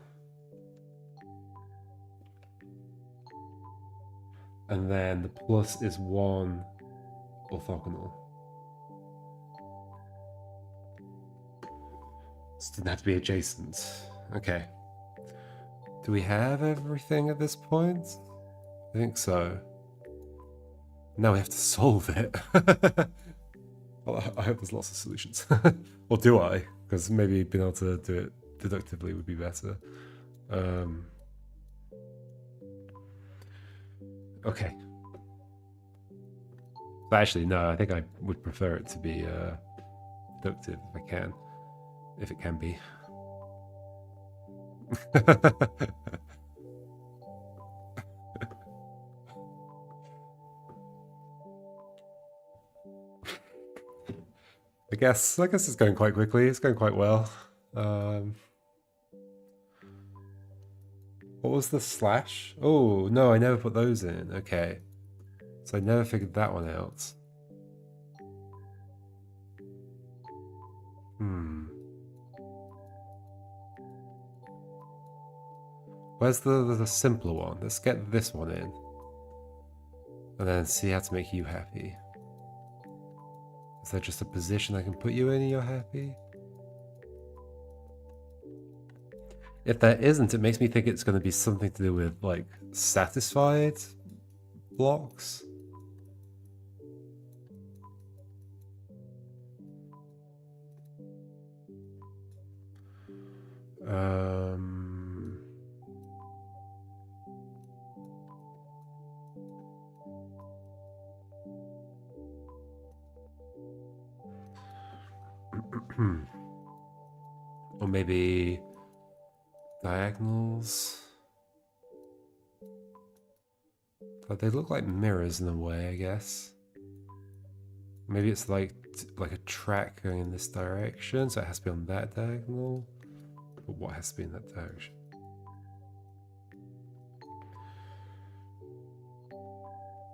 And then the plus is one orthogonal. This didn't have to be adjacent. Okay. Do we have everything at this point? I think so. Now we have to solve it. Well, I hope there's lots of solutions. Or do I? Because maybe being able to do it deductively would be better. Okay. But actually, no, I think I would prefer it to be deductive if I can. If it can be. I guess it's going quite quickly. It's going quite well. What was the slash? Oh, no, I never put those in. Okay. So I never figured that one out. Where's the simpler one? Let's get this one in. And then see how to make you happy. Is there just a position I can put you in and you're happy? If there isn't, it makes me think it's going to be something to do with, like, satisfied blocks. Or maybe diagonals. But they look like mirrors in a way, I guess. Maybe it's like a track going in this direction, so it has to be on that diagonal. But what has to be in that direction?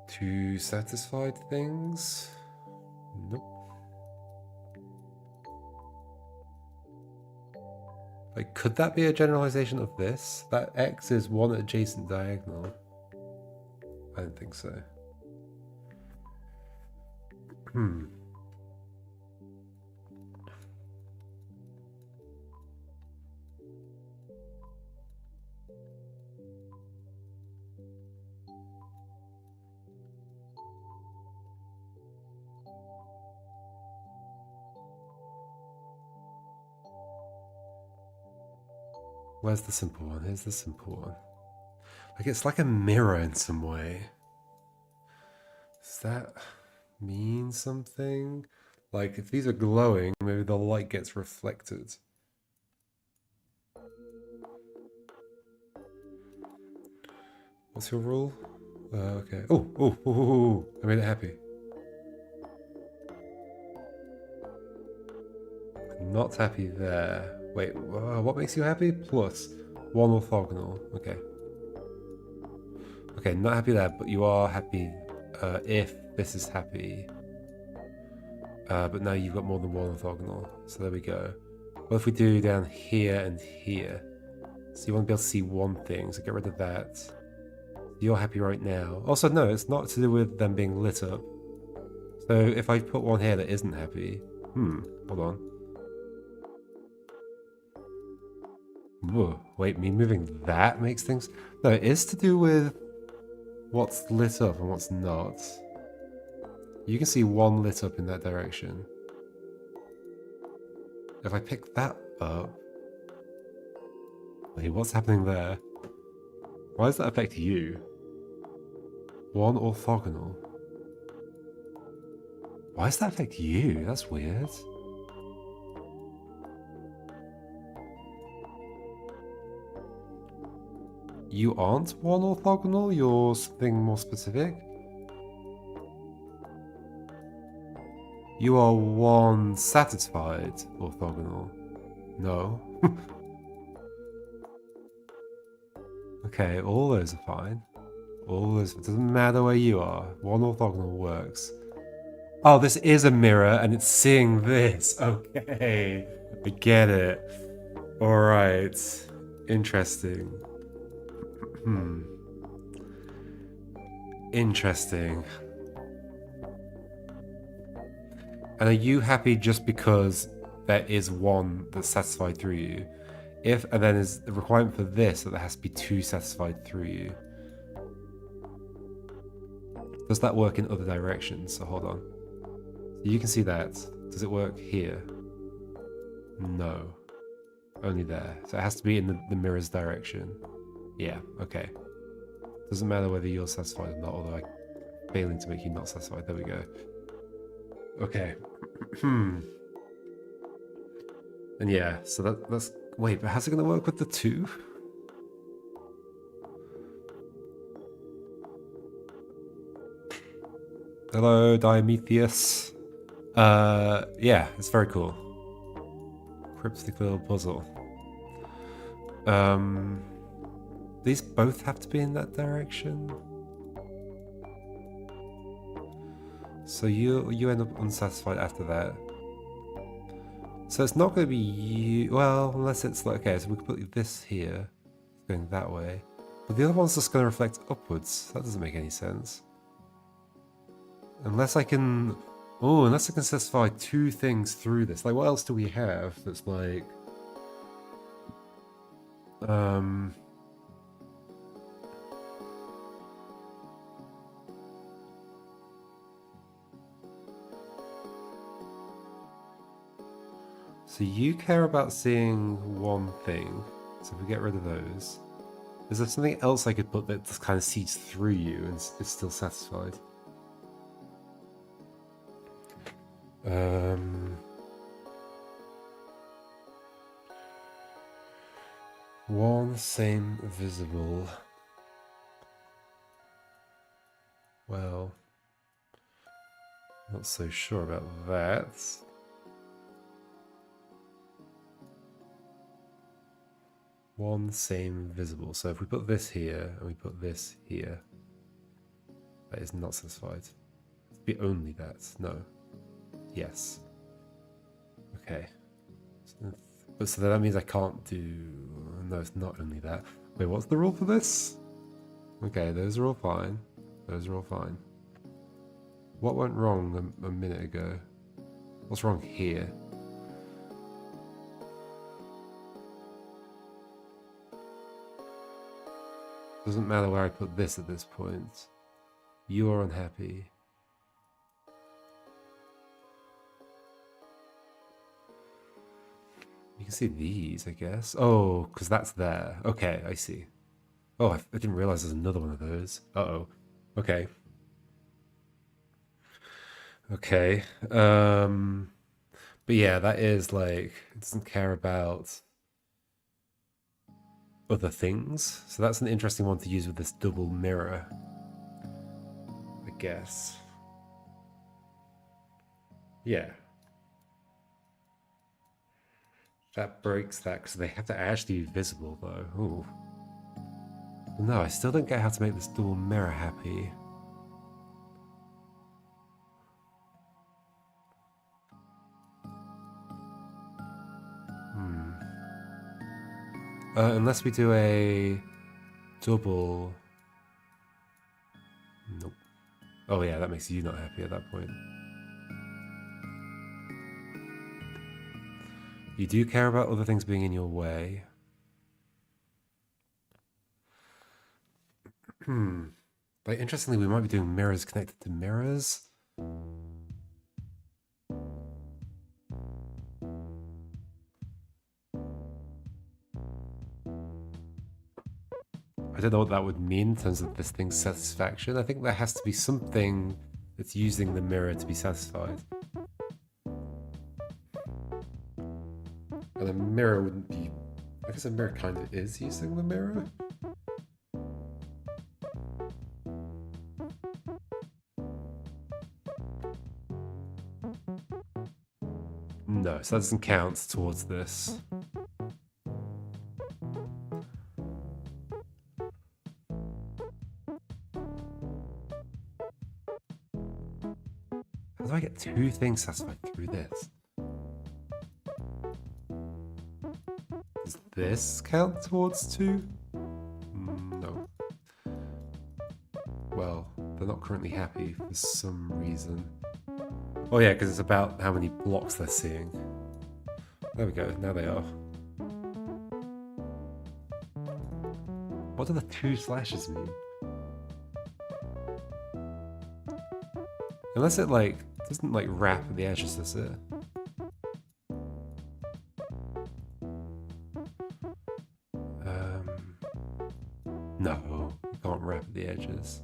Two satisfied things? Nope. Like, could that be a generalization of this? That X is one adjacent diagonal. I don't think so. Where's the simple one? Here's the simple one. Like, it's like a mirror in some way. Does that mean something? Like, if these are glowing, maybe the light gets reflected. What's your rule? Okay. Oh, I made it happy. Not happy there. Wait, what makes you happy? Plus one orthogonal. Okay. Okay, not happy there, but you are happy if this is happy. But now you've got more than one orthogonal. So there we go. What if we do down here and here? So you want to be able to see one thing, so get rid of that. You're happy right now. Also, no, it's not to do with them being lit up. So if I put one here that isn't happy... hold on. Whoa, wait, me moving that makes things... No, it is to do with what's lit up and what's not. You can see one lit up in that direction. If I pick that up... Wait, what's happening there? Why does that affect you? One orthogonal. Why does that affect you? That's weird. You aren't one orthogonal? You're something more specific? You are one satisfied orthogonal. No. Okay, all those are fine. All those, it doesn't matter where you are. One orthogonal works. Oh, this is a mirror and it's seeing this. Okay, I get it. Alright. Interesting. Interesting. And are you happy just because there is one that's satisfied through you? And then is the requirement for this that there has to be two satisfied through you. Does that work in other directions? So hold on. So you can see that. Does it work here? No. Only there. So it has to be in the mirror's direction. Yeah, okay. Doesn't matter whether you're satisfied or not, although I'm failing to make you not satisfied. There we go. Okay. And yeah, so that's... Wait, but how's it going to work with the two? Hello, Diometheus. Yeah, it's very cool. Cryptic little puzzle. These both have to be in that direction. So you end up unsatisfied after that. So it's not going to be you. Well, unless it's like, okay, so we can put this here, going that way. But the other one's just going to reflect upwards. That doesn't make any sense. Unless I can... Oh, unless I can satisfy two things through this. Like, what else do we have that's like... So you care about seeing one thing. So if we get rid of those... Is there something else I could put that just kind of sees through you and is still satisfied? One same visible. Well, not so sure about that. One same visible. So if we put this here and we put this here, that is not satisfied. It'd be only that. No. Yes. Okay. But so that means I can't do... No, it's not only that. Wait, what's the rule for this? Okay, those are all fine. Those are all fine. What went wrong a minute ago? What's wrong here? Doesn't matter where I put this at this point. You are unhappy. You can see these, I guess. Oh, because that's there. Okay, I see. Oh, I didn't realize there's another one of those. Uh-oh. Okay. Okay. But yeah, that is like, it doesn't care about other things. So that's an interesting one to use with this double mirror, I guess. Yeah. That breaks that, because they have to actually be visible, though. Ooh. No, I still don't get how to make this dual mirror happy. Unless we do a double... Nope. Oh yeah, that makes you not happy at that point. You do care about other things being in your way. Like, interestingly, we might be doing mirrors connected to mirrors. I don't know what that would mean in terms of this thing's satisfaction. I think there has to be something that's using the mirror to be satisfied. And a mirror wouldn't be... I guess a mirror kind of is using the mirror. No, so that doesn't count towards this. How do I get two things satisfied through this? Does this count towards two? No. Well, they're not currently happy for some reason. Oh yeah, because it's about how many blocks they're seeing. There we go, now they are. What do the two slashes mean? Unless it like, doesn't like wrap at the edges, does it? No, you can't wrap at the edges.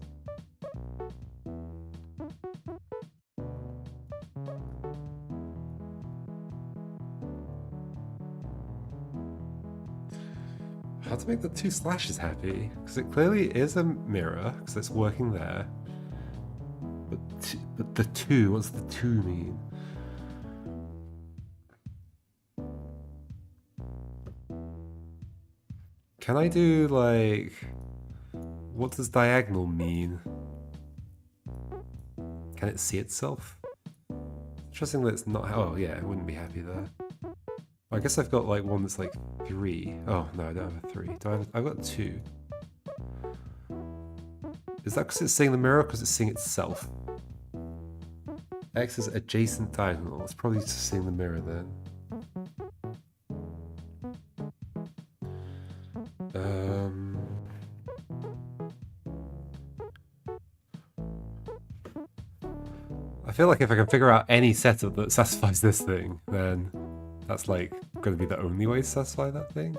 How to make the two slashes happy? Because it clearly is a mirror, because it's working there. But the two, what's the two mean? Can I do, like... What does diagonal mean? Can it see itself? Interesting that it's not... Oh, yeah, it wouldn't be happy there. I guess I've got, like, one that's, like, 3. Oh, no, I don't have a 3. Do I have I've got 2. Is that because it's seeing the mirror or because it's seeing itself? X is adjacent diagonal. It's probably just seeing the mirror then. I feel like if I can figure out any setup that satisfies this thing, then that's like going to be the only way to satisfy that thing.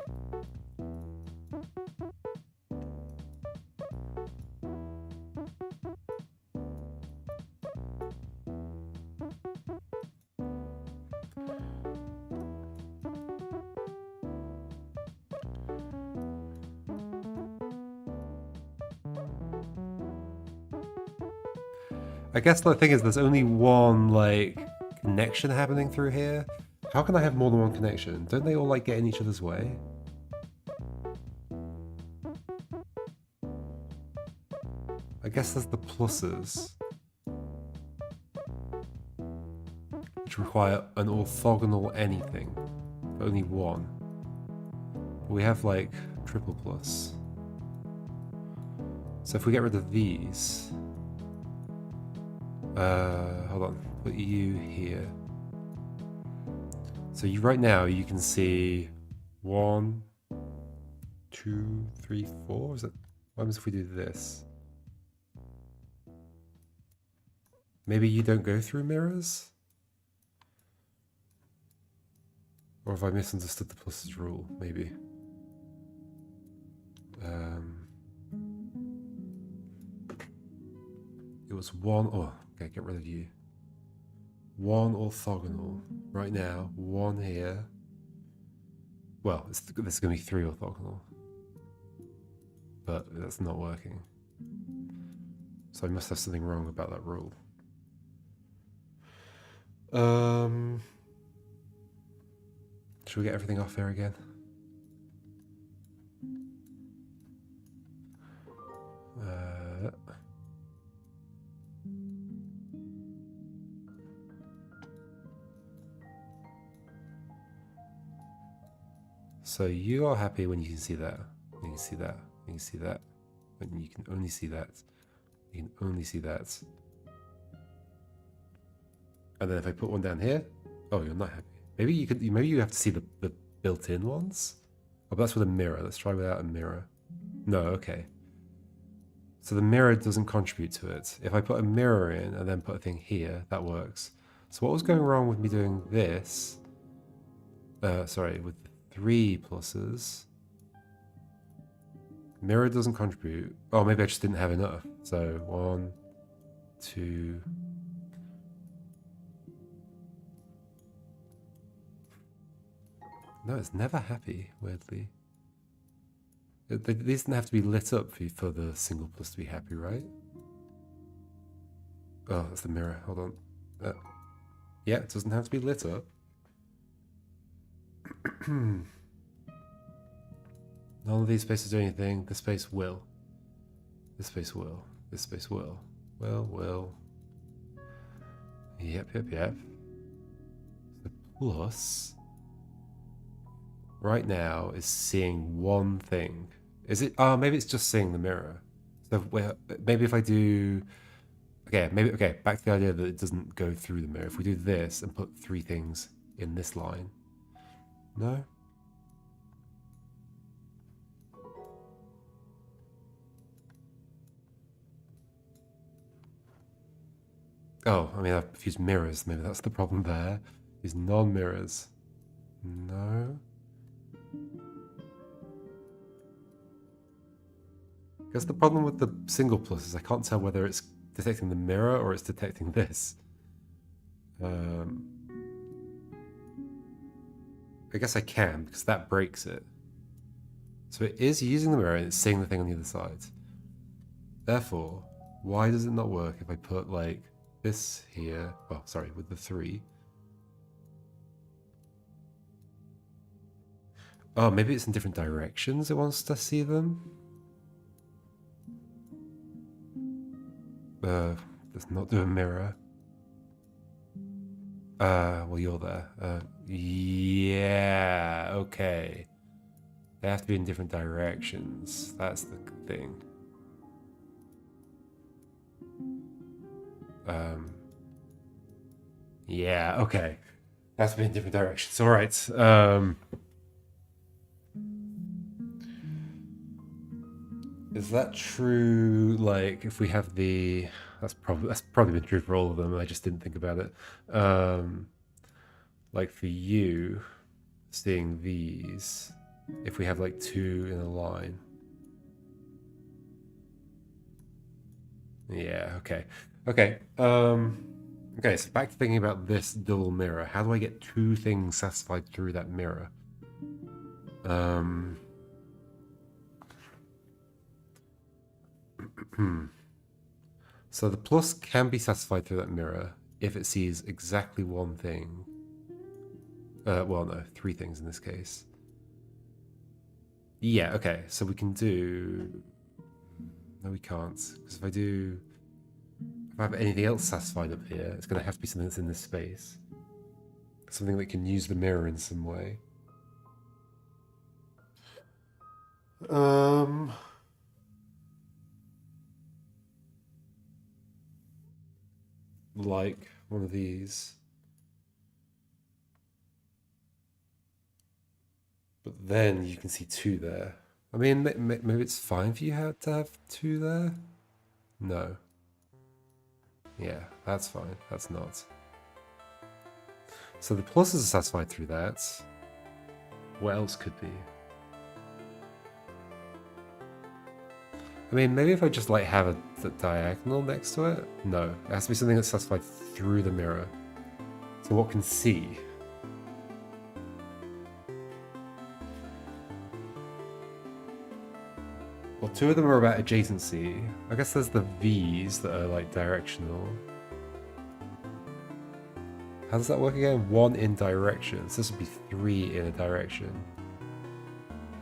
I guess the thing is there's only one, like, connection happening through here. How can I have more than one connection? Don't they all, like, get in each other's way? I guess there's the pluses, which require an orthogonal anything, but only one. We have, like, triple plus. So if we get rid of these... hold on, put you here. So you right now you can see 1, 2, 3, 4. Is it? What happens if we do this? Maybe you don't go through mirrors? Or have I misunderstood the pluses rule? Maybe. It was 1. Oh, okay, get rid of you. 1 orthogonal. Right now, 1 here. Well, this is going to be 3 orthogonal. But that's not working. So I must have something wrong about that rule. Should we get everything off there again? So you are happy when you can see that. You can see that. You can see that. When you can only see that. You can only see that. And then if I put one down here, oh, you're not happy. Maybe you could. Maybe you have to see the built-in ones. Oh, but that's with a mirror. Let's try without a mirror. No, okay. So the mirror doesn't contribute to it. If I put a mirror in and then put a thing here, that works. So what was going wrong with me doing this? Sorry, with 3 pluses. Mirror doesn't contribute. Oh, maybe I just didn't have enough. So 1, 2. No, it's never happy, weirdly. These didn't have to be lit up for the single plus to be happy, right? Oh, that's the mirror. Hold on. Yeah, it doesn't have to be lit up. None of these spaces do anything. This space will. This space will. This space will. Will. Yep. The plus right now is seeing one thing. Is it? Oh, maybe it's just seeing the mirror. So maybe if I do... Okay, back to the idea that it doesn't go through the mirror. If we do this and put 3 things in this line. No? Oh, I mean, I've used mirrors. Maybe that's the problem there. These non-mirrors. No? I guess the problem with the single plus is I can't tell whether it's detecting the mirror or it's detecting this. I guess I can, because that breaks it. So it is using the mirror and it's seeing the thing on the other side. Therefore, why does it not work if I put, like, this here? Oh, sorry, with the 3. Oh, maybe it's in different directions it wants to see them? Does not do a mirror. Well, you're there. Yeah, okay. They have to be in different directions. That's the thing. Yeah, okay. They have to be in different directions. All right. Is that true? Like, if we have the, that's probably been true for all of them. I just didn't think about it. Like for you, seeing these, if we have like two in a line. Yeah. Okay. Okay. Okay. So back to thinking about this double mirror. How do I get two things satisfied through that mirror? So the plus can be satisfied through that mirror if it sees exactly one thing. Well, no, three things in this case. Yeah, okay, so we can do... No, we can't, because if I have anything else satisfied up here, it's going to have to be something that's in this space. Something that can use the mirror in some way. Like one of these. But then you can see two there. I mean, maybe it's fine for you to have two there? No. Yeah, that's fine. That's not. So the pluses are satisfied through that. What else could be? I mean, maybe if I just like have a diagonal next to it? No, it has to be something that's satisfied through the mirror. So what can see? Well, two of them are about adjacency. I guess there's the V's that are like directional. How does that work again? One in direction. So this would be three in a direction.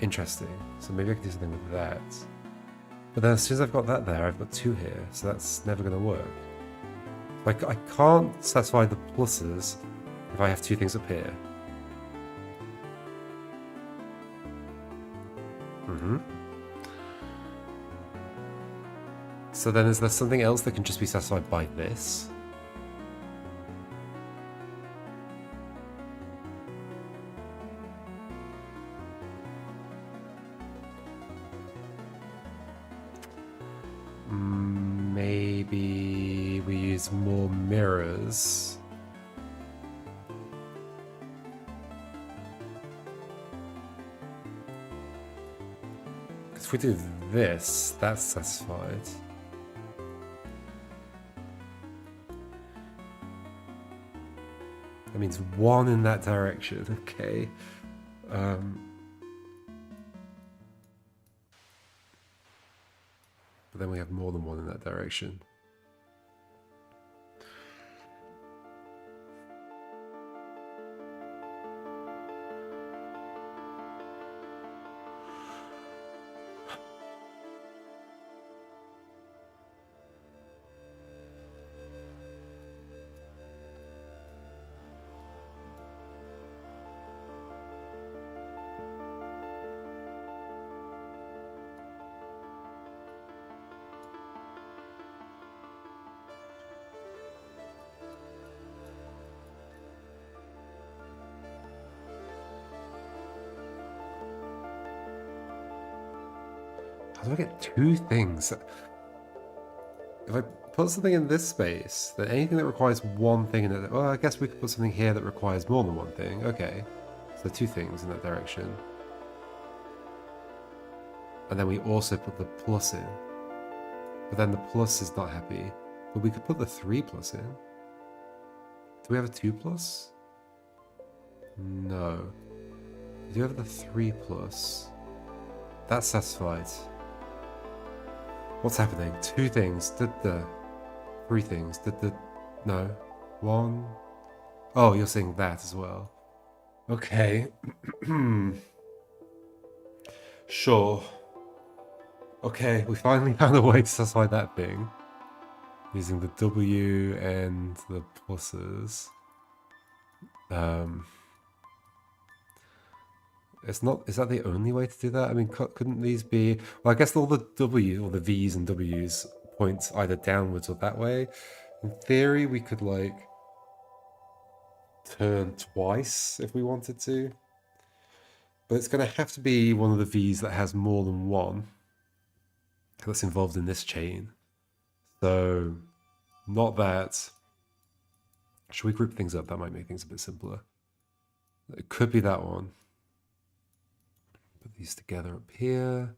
Interesting. So maybe I can do something with that. But then as soon as I've got that there, I've got two here. So that's never going to work. Like, I can't satisfy the pluses if I have two things up here. So then is there something else that can just be satisfied by this? Maybe we use more mirrors. Because if we do this, that's satisfied. That means one in that direction, okay. But then we have more than one in that direction. How do I get two things? If I put something in this space, then anything that requires one thing in it... Well, I guess we could put something here that requires more than one thing. Okay. So two things in that direction. And then we also put the plus in. But then the plus is not happy. But we could put the 3 plus in. Do we have a 2 plus? No. We do have the 3 plus. That's satisfied. What's happening? Two things. Three things. No. One. Oh, you're saying that as well. Okay. Sure. Okay, we finally found a way to satisfy that thing. Using the W and the pluses. It's not. Is that the only way to do that? I mean, couldn't these be? Well, I guess all the W or the V's and W's point either downwards or that way. In theory, we could like turn twice if we wanted to, but it's going to have to be one of the V's that has more than one that's involved in this chain. So, not that. Should we group things up? That might make things a bit simpler. It could be that one. Put these together up here.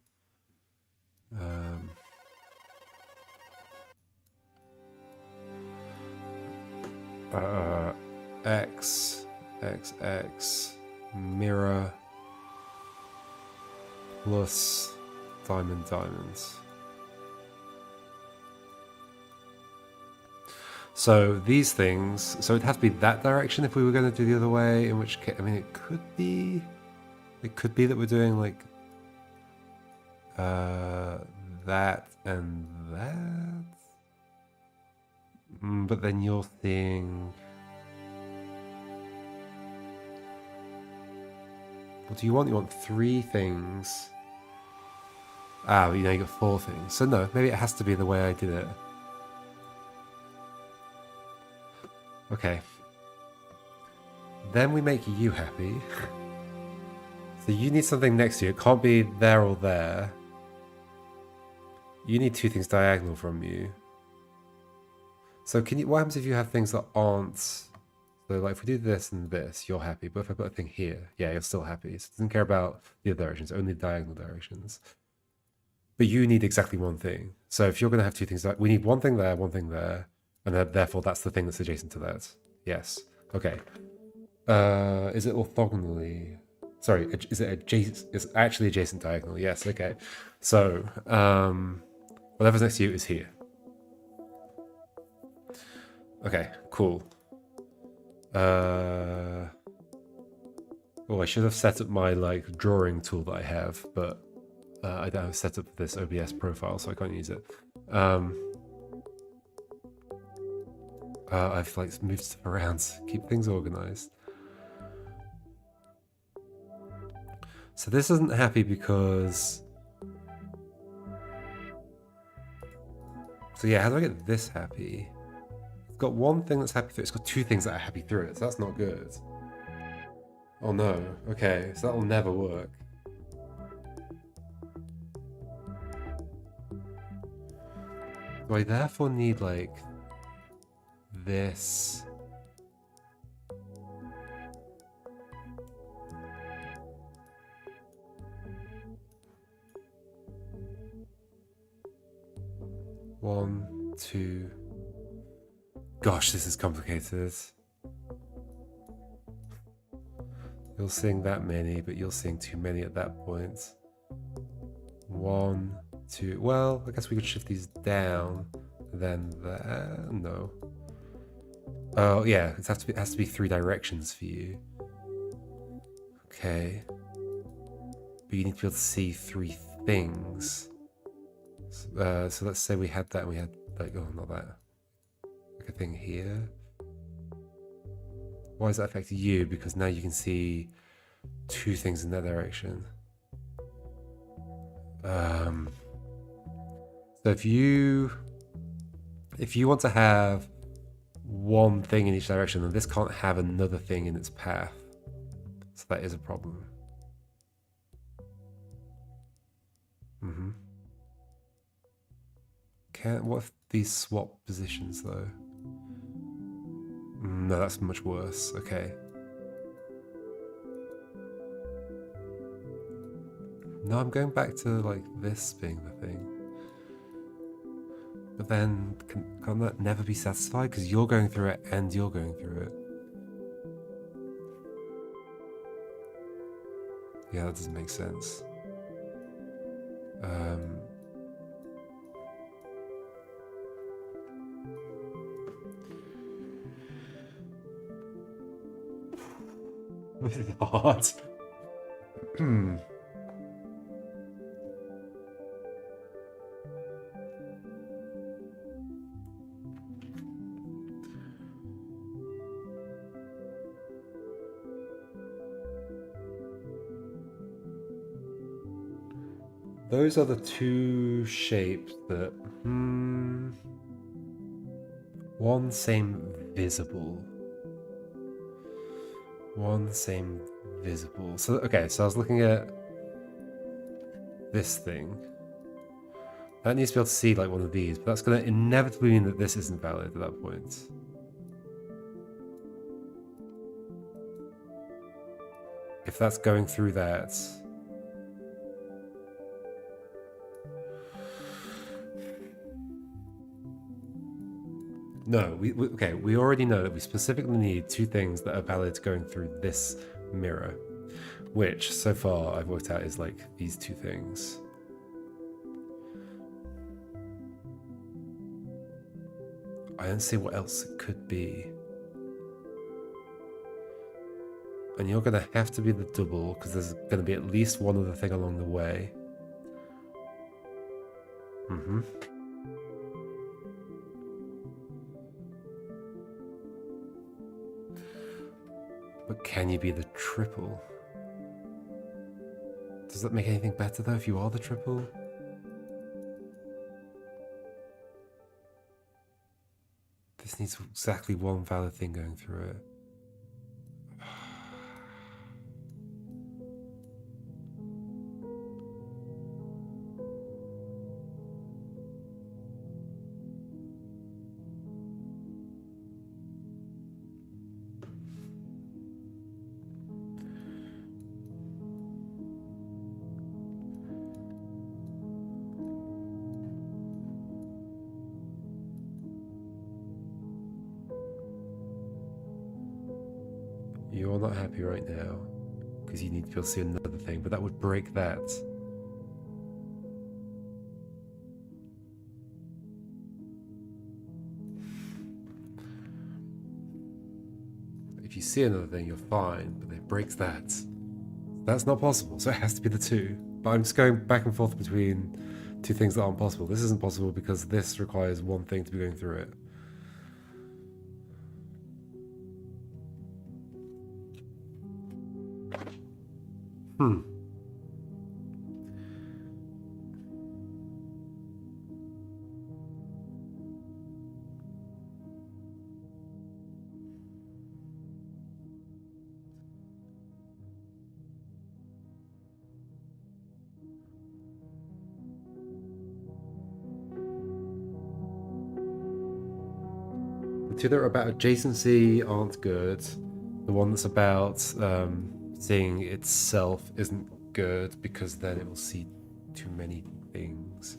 X, X, X, mirror, plus diamond, diamonds. So these things, so it'd have to be that direction if we were going to do the other way, in which case, I mean, it could be that we're doing like that and that. But then you're seeing, what do you want? You want 3 things. Ah, you got 4 things. So no, maybe it has to be the way I did it. Okay. Then we make you happy. So you need something next to you. It can't be there or there. You need 2 things diagonal from you. So what happens if you have things that aren't... So like if we do this and this, you're happy. But if I put a thing here, yeah, you're still happy. So it doesn't care about the other directions, only diagonal directions. But you need exactly one thing. So if you're going to have 2 things, we need one thing there, and therefore that's the thing that's adjacent to that. Yes. Okay. Is it orthogonally? Sorry, is it adjacent? It's actually adjacent diagonal. Yes. Okay. So whatever's next to you is here. Okay. Cool. Oh, I should have set up my like drawing tool that I have, but I don't have set up this OBS profile, so I can't use it. I've like moved stuff around to keep things organized. So this isn't happy because... So yeah, how do I get this happy? It's got one thing that's happy through it. It's got 2 things that are happy through it, so that's not good. Oh no. Okay, so that'll never work. Do I therefore need like this? One, 2. Gosh, this is complicated. You'll sing that many, but you'll sing too many at that point. 1, 2. Well, I guess we could shift these down. Then there. No. Oh yeah, it has to be 3 directions for you. Okay. But you need to be able to see 3 things. So let's say we had that and we had like, oh, not that. Like a thing here. Why does that affect you? Because now you can see 2 things in that direction. So if you want to have 1 thing in each direction, then this can't have another thing in its path. So that is a problem. What if these swap positions though? No, that's much worse. Okay. No, I'm going back to like this being the thing. But then, can that never be satisfied? Because you're going through it and you're going through it. Yeah, that doesn't make sense. This is hard. those are the two shapes that... one same visible. One same visible. So, okay, so I was looking at this thing. That needs to be able to see like one of these, but that's going to inevitably mean that this isn't valid at that point. If that's going through that... No, okay, we already know that we specifically need two things that are valid going through this mirror, which so far I've worked out is like these two things. I don't see what else it could be. And you're going to have to be the double, because there's going to be at least one other thing along the way. But can you be the triple? Does that make anything better though if you are the triple? This needs exactly one valid thing going through it. You're not happy right now because you need to be able to see another thing, but that would break that. If you see another thing, you're fine, but it breaks that. That's not possible, so it has to be the two. But I'm just going back and forth between two things that aren't possible. This isn't possible because this requires one thing to be going through it. The two that are about adjacency aren't good. The one that's about seeing itself isn't good because then it will see too many things.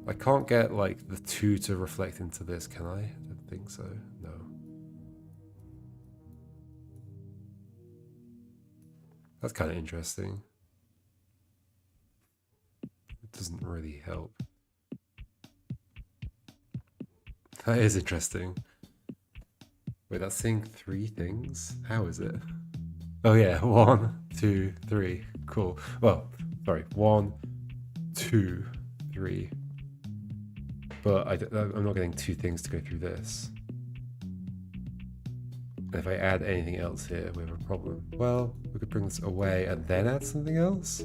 I can't get like the two to reflect into this, can I? I don't think so. No. That's kind of interesting. It doesn't really help. That is interesting. Wait, that's seeing three things? How is it? Oh yeah, 1, 2, 3. Cool. Well, sorry, 1, 2, 3. But I'm not getting two things to go through this. And if I add anything else here, we have a problem. Well, we could bring this away and then add something else.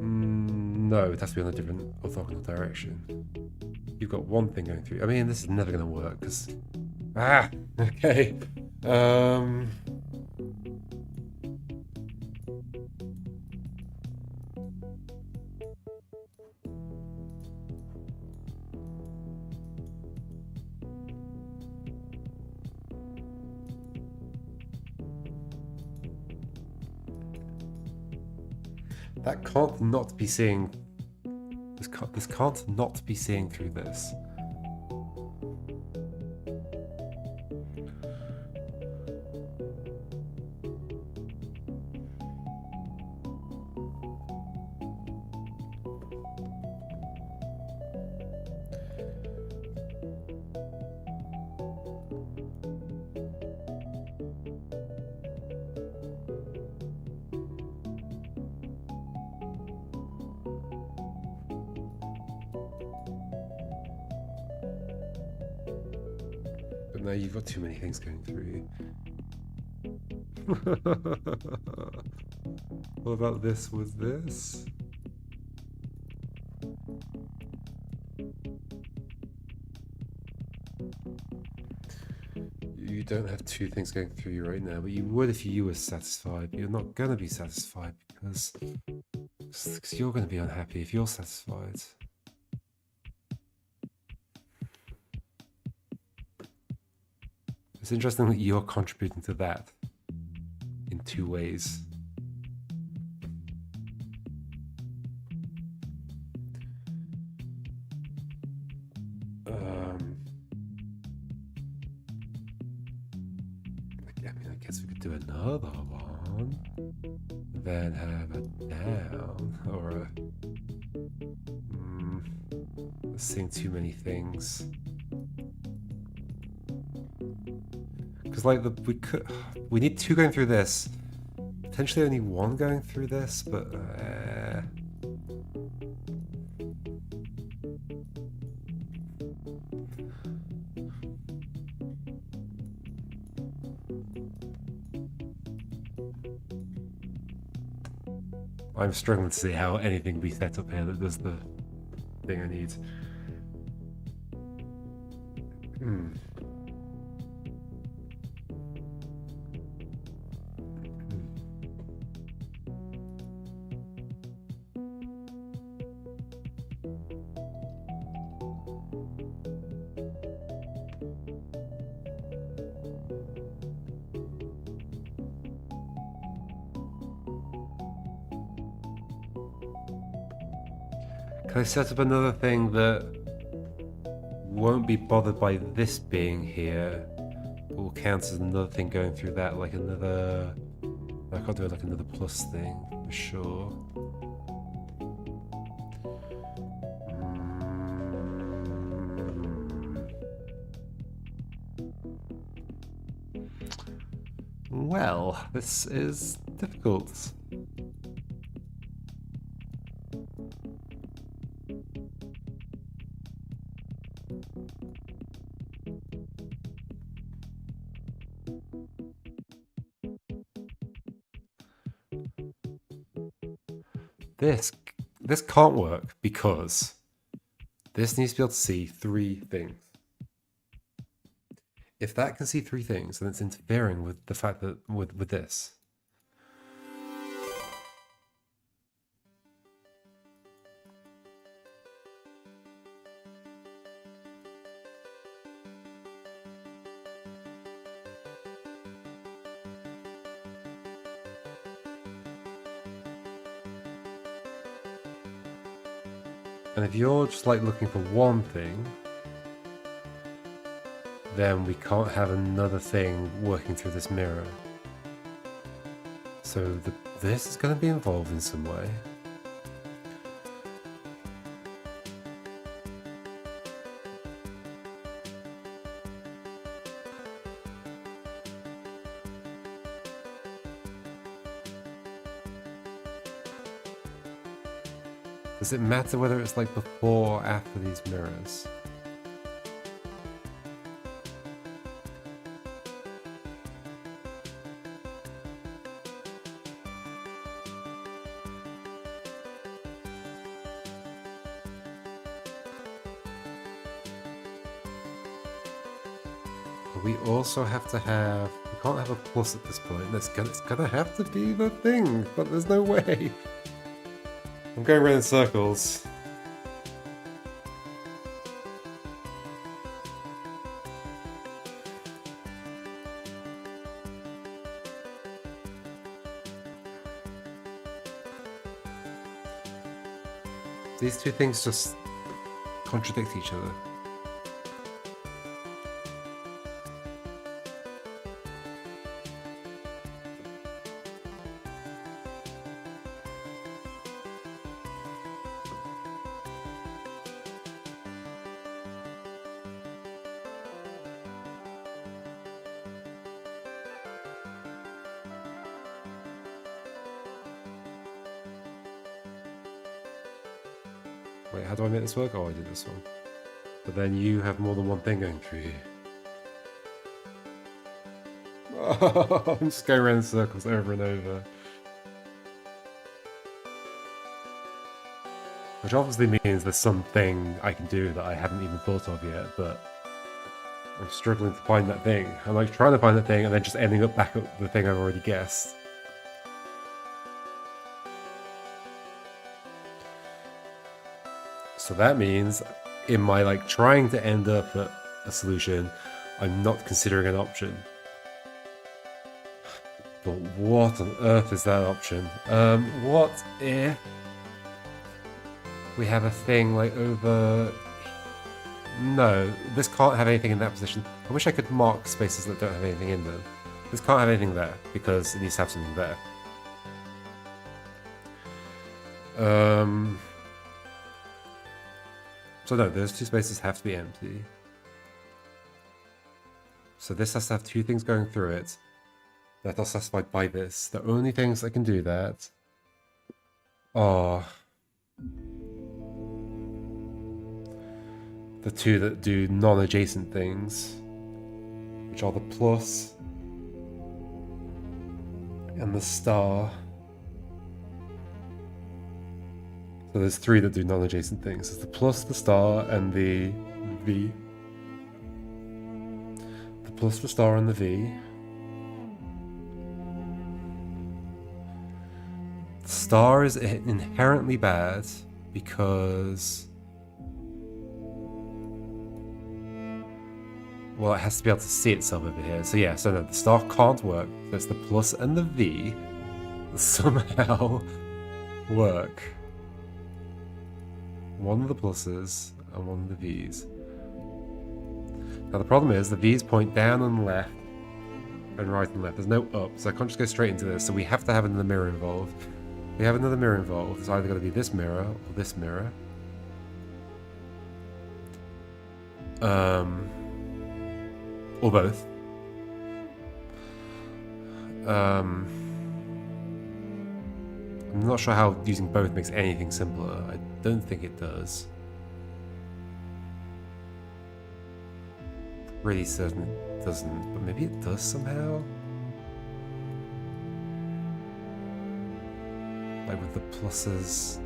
No, it has to be on a different orthogonal direction. You've got one thing going through. I mean, this is never going to work because... okay. That can't not be seeing... This can't not be seeing through this. But now you've got too many things going through you. What about this with this? You don't have two things going through you right now, but you would if you were satisfied. But you're not going to be satisfied because you're going to be unhappy if you're satisfied. It's interesting that you're contributing to that in two ways. I guess we could do another one, then have a down, or a... seeing too many things. Because like we need two going through this, potentially only one going through this, but I'm struggling to see how anything can be set up here that does the thing I need. Can I set up another thing that won't be bothered by this being here, but will count as another thing going through that, like another... I can't do it like another plus thing, for sure. Well, this is difficult. This can't work because this needs to be able to see three things. If that can see three things, then it's interfering with the fact that with this. And if you're just like looking for one thing, then we can't have another thing working through this mirror. So this is going to be involved in some way. Does it matter whether it's like before or after these mirrors? But we also have to have... We can't have a plus at this point. It's gonna have to be the thing, but there's no way. I'm going around in circles. These two things just contradict each other. Wait, how do I make this work? Oh, I did this one. But then you have more than one thing going through you. I'm just going around in circles over and over. Which obviously means there's something I can do that I haven't even thought of yet, but I'm struggling to find that thing. I'm like trying to find that thing and then just ending up back at the thing I've already guessed. So that means in my like trying to end up at a solution, I'm not considering an option. But what on earth is that option? What if we have a thing like over... No, this can't have anything in that position. I wish I could mark spaces that don't have anything in them. This can't have anything there, because it needs to have something there. So no, those two spaces have to be empty. So this has to have two things going through it that are specified by this. The only things that can do that are the two that do non-adjacent things, which are the plus and the star. So there's three that do non-adjacent things. There's the plus, the star, and the V. The plus, the star, and the V. The star is inherently bad because... well, it has to be able to see itself over here. So yeah, so no, the star can't work. There's the plus and the V that somehow work. One of the pluses and one of the V's. Now the problem is the V's point down and left and right and left. There's no up, so I can't just go straight into this. So we have to have another mirror involved. We have another mirror involved. It's either going to be this mirror or this mirror. Or both. I'm not sure how using both makes anything simpler. I don't think it does. Really certain it doesn't, but maybe it does somehow? Like with the pluses.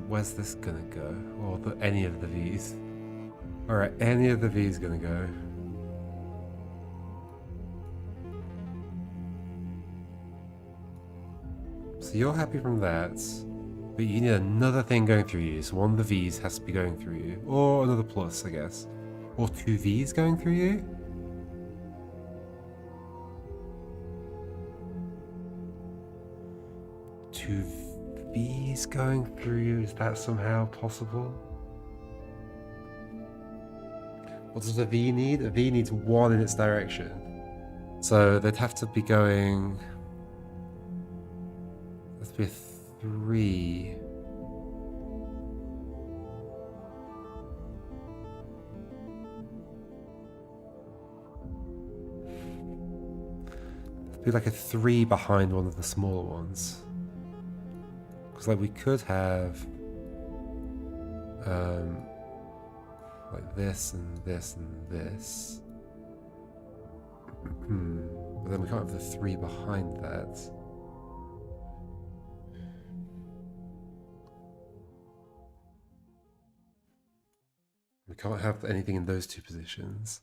Where's this gonna go? Or any of the V's? Alright, any of the V's gonna go. So you're happy from that, but you need another thing going through you, so one of the V's has to be going through you. Or another plus, I guess. Or two V's going through you? Two V's going through you, is that somehow possible? What does a V need? A V needs one in its direction. So they'd have to be going... that'd be a 3. It'd be like a 3 behind one of the smaller ones. Like we could have like this and this and this. But then we can't have the 3 behind that. We can't have anything in those two positions.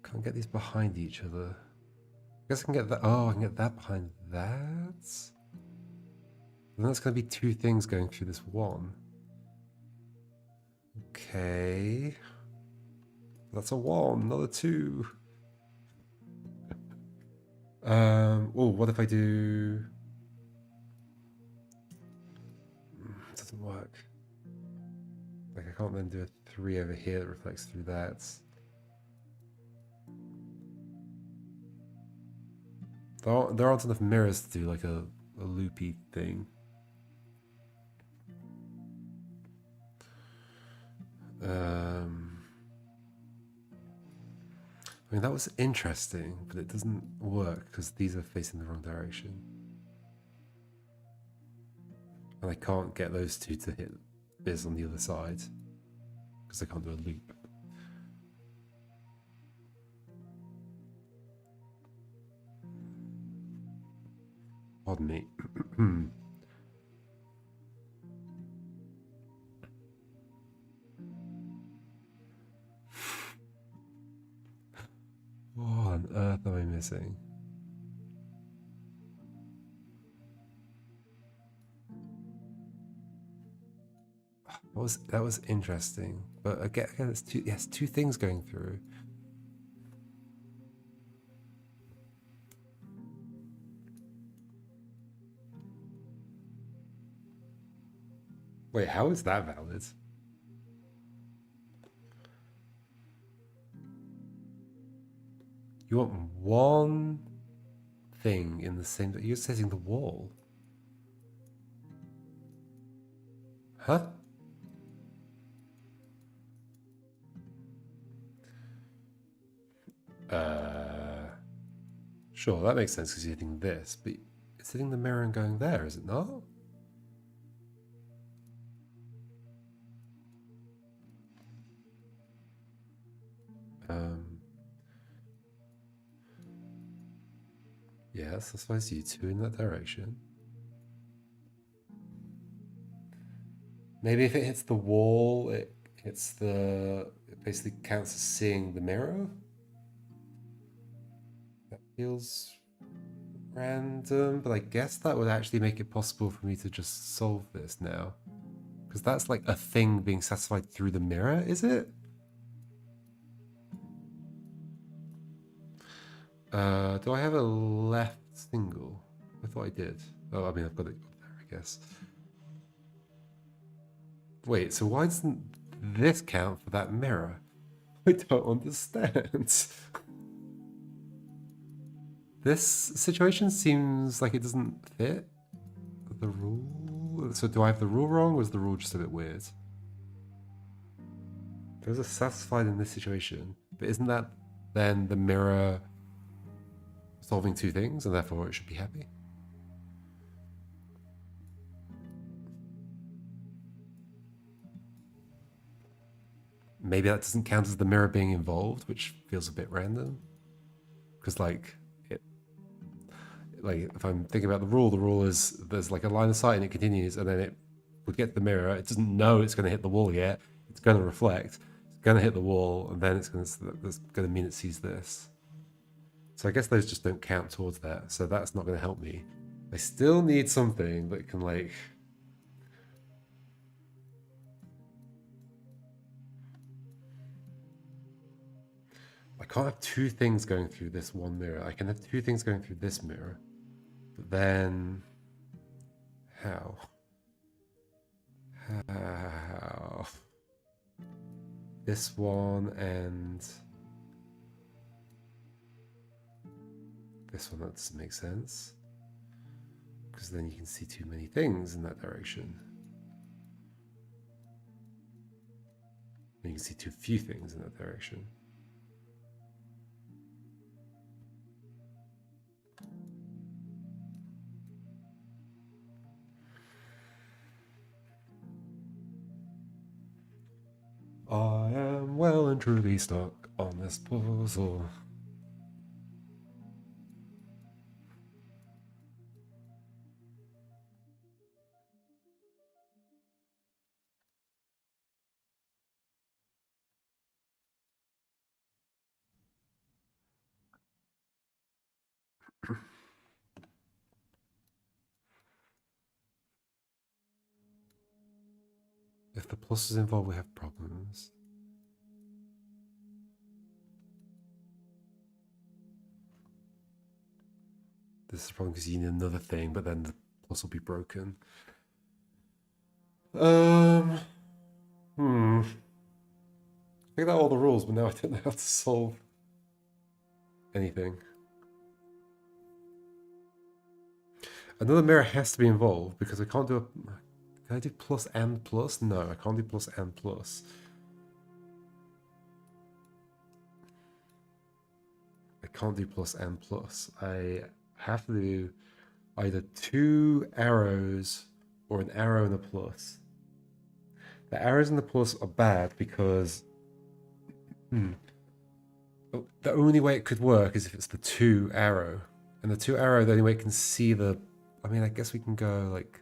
Can't get these behind each other. I guess I can get that. Oh, I can get that behind that. Then that's going to be two things going through this one. Okay. That's a 1, not a 2. Oh, what if I do... It doesn't work. Like, I can't then do a 3 over here that reflects through that. There aren't enough mirrors to do like a loopy thing. I mean, that was interesting, but it doesn't work because these are facing the wrong direction. And I can't get those two to hit this on the other side because I can't do a loop. Pardon me. What on earth am I missing? That was interesting, but again, it's two things going through. Wait, how is that valid? You want one thing in the same... You're setting the wall. Huh? Sure, that makes sense because you're hitting this, but it's hitting the mirror and going there, is it not? Yes, I suppose you two in that direction. Maybe if it hits the wall, it basically counts as seeing the mirror. That feels random, but I guess that would actually make it possible for me to just solve this now. Because that's like a thing being satisfied through the mirror, is it? Do I have a left single? I thought I did. Oh, I mean, I've got it there, I guess. Wait, so why doesn't this count for that mirror? I don't understand. This situation seems like it doesn't fit the rule. So do I have the rule wrong, or is the rule just a bit weird? Those are satisfied in this situation, but isn't that then the mirror solving two things, and therefore it should be happy? Maybe that doesn't count as the mirror being involved, which feels a bit random. Because like if I'm thinking about the rule is there's like a line of sight and it continues, and then it would get to the mirror. It doesn't know it's going to hit the wall yet. It's going to reflect. It's going to hit the wall, and then that's going to mean it sees this. So I guess those just don't count towards that. So that's not going to help me. I still need something that can like... I can't have two things going through this one mirror. I can have two things going through this mirror. But then... How? How? This one and... This one, that doesn't make sense. Because then you can see too many things in that direction. And you can see too few things in that direction. I am well and truly stuck on this puzzle. If the plus is involved, we have problems. This is a problem because you need another thing, but then the plus will be broken. I figured out all the rules, but now I don't know how to solve anything. Another mirror has to be involved because I can't do a... Can I do plus and plus? No, I can't do plus and plus. can't do plus and plus. I have to do either 2 arrows or an arrow and a plus. The arrows and the plus are bad because the only way it could work is if it's the 2 arrow. And the 2 arrow, the only way it can see the... I mean, I guess we can go like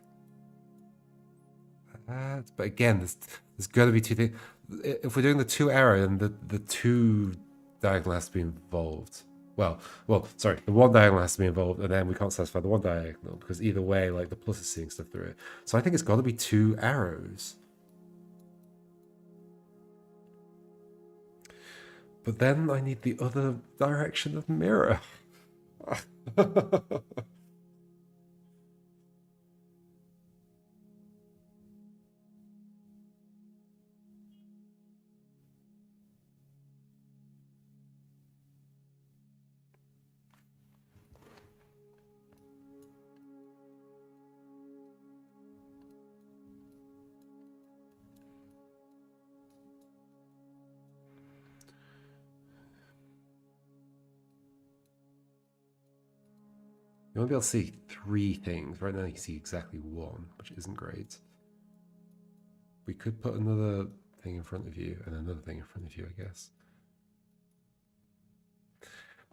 that. But again, there's got to be 2 things. If we're doing the 2 arrow, then the 2 diagonal has to be involved. Well, sorry, the 1 diagonal has to be involved, and then we can't satisfy the 1 diagonal because either way, like the plus is seeing stuff through it. So I think it's got to be 2 arrows. But then I need the other direction of mirror. You won't be able to see 3 things. Right now you can see exactly 1, which isn't great. We could put another thing in front of you and another thing in front of you, I guess.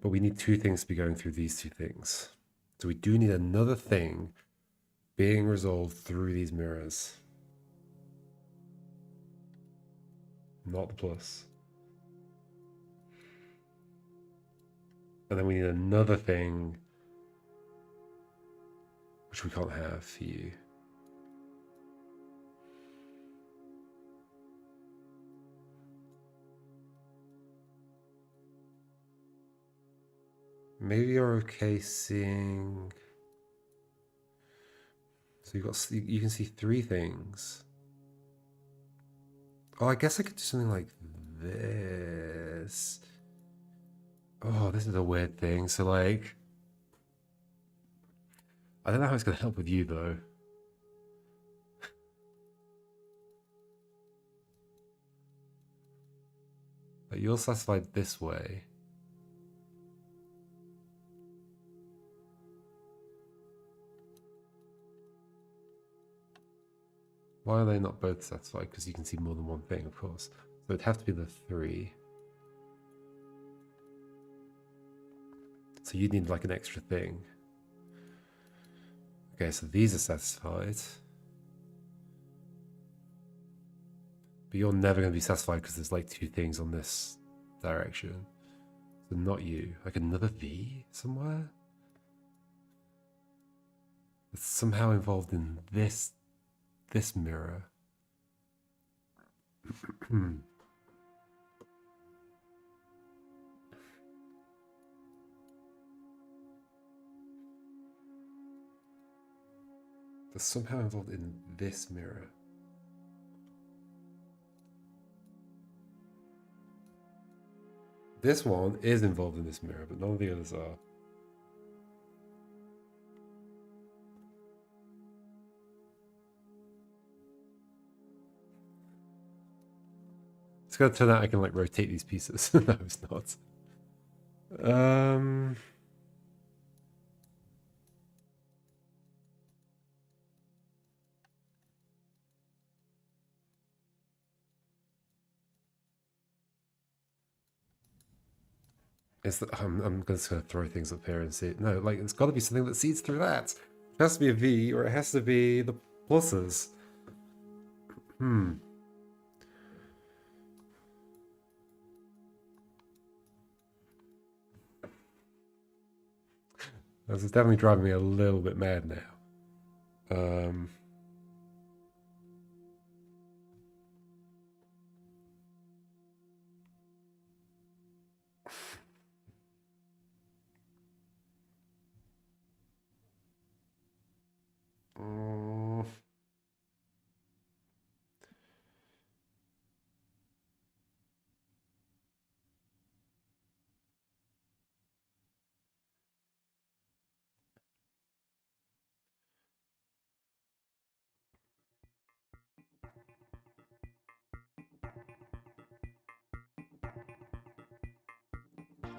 But we need 2 things to be going through these 2 things. So we do need another thing being resolved through these mirrors. Not the plus. And then we need another thing which we can't have for you. Maybe you're okay seeing... So you can see 3 things. Oh, I guess I could do something like this. Oh, this is a weird thing. So like... I don't know how it's going to help with you, though. Like, you're satisfied this way. Why are they not both satisfied? Because you can see more than one thing, of course. So it'd have to be the 3. So you need like an extra thing. Okay, so these are satisfied. But you're never going to be satisfied because there's like 2 things on this direction. So not you. Like another V somewhere? It's somehow involved in this mirror. That's somehow involved in this mirror. This one is involved in this mirror, but none of the others are. It's gonna turn out I can like rotate these pieces. No, it's not. I'm just gonna throw things up here and see. No, like it's got to be something that seeds through that. It has to be a V, or it has to be the pluses. This is definitely driving me a little bit mad now.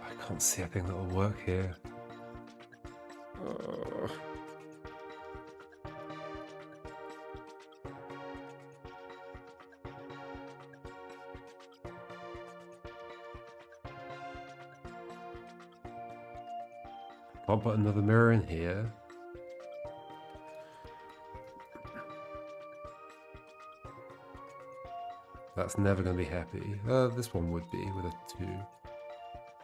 I can't see a thing that'll work here. Uh, Can't put another mirror in here. That's never going to be happy. This one would be with a 2.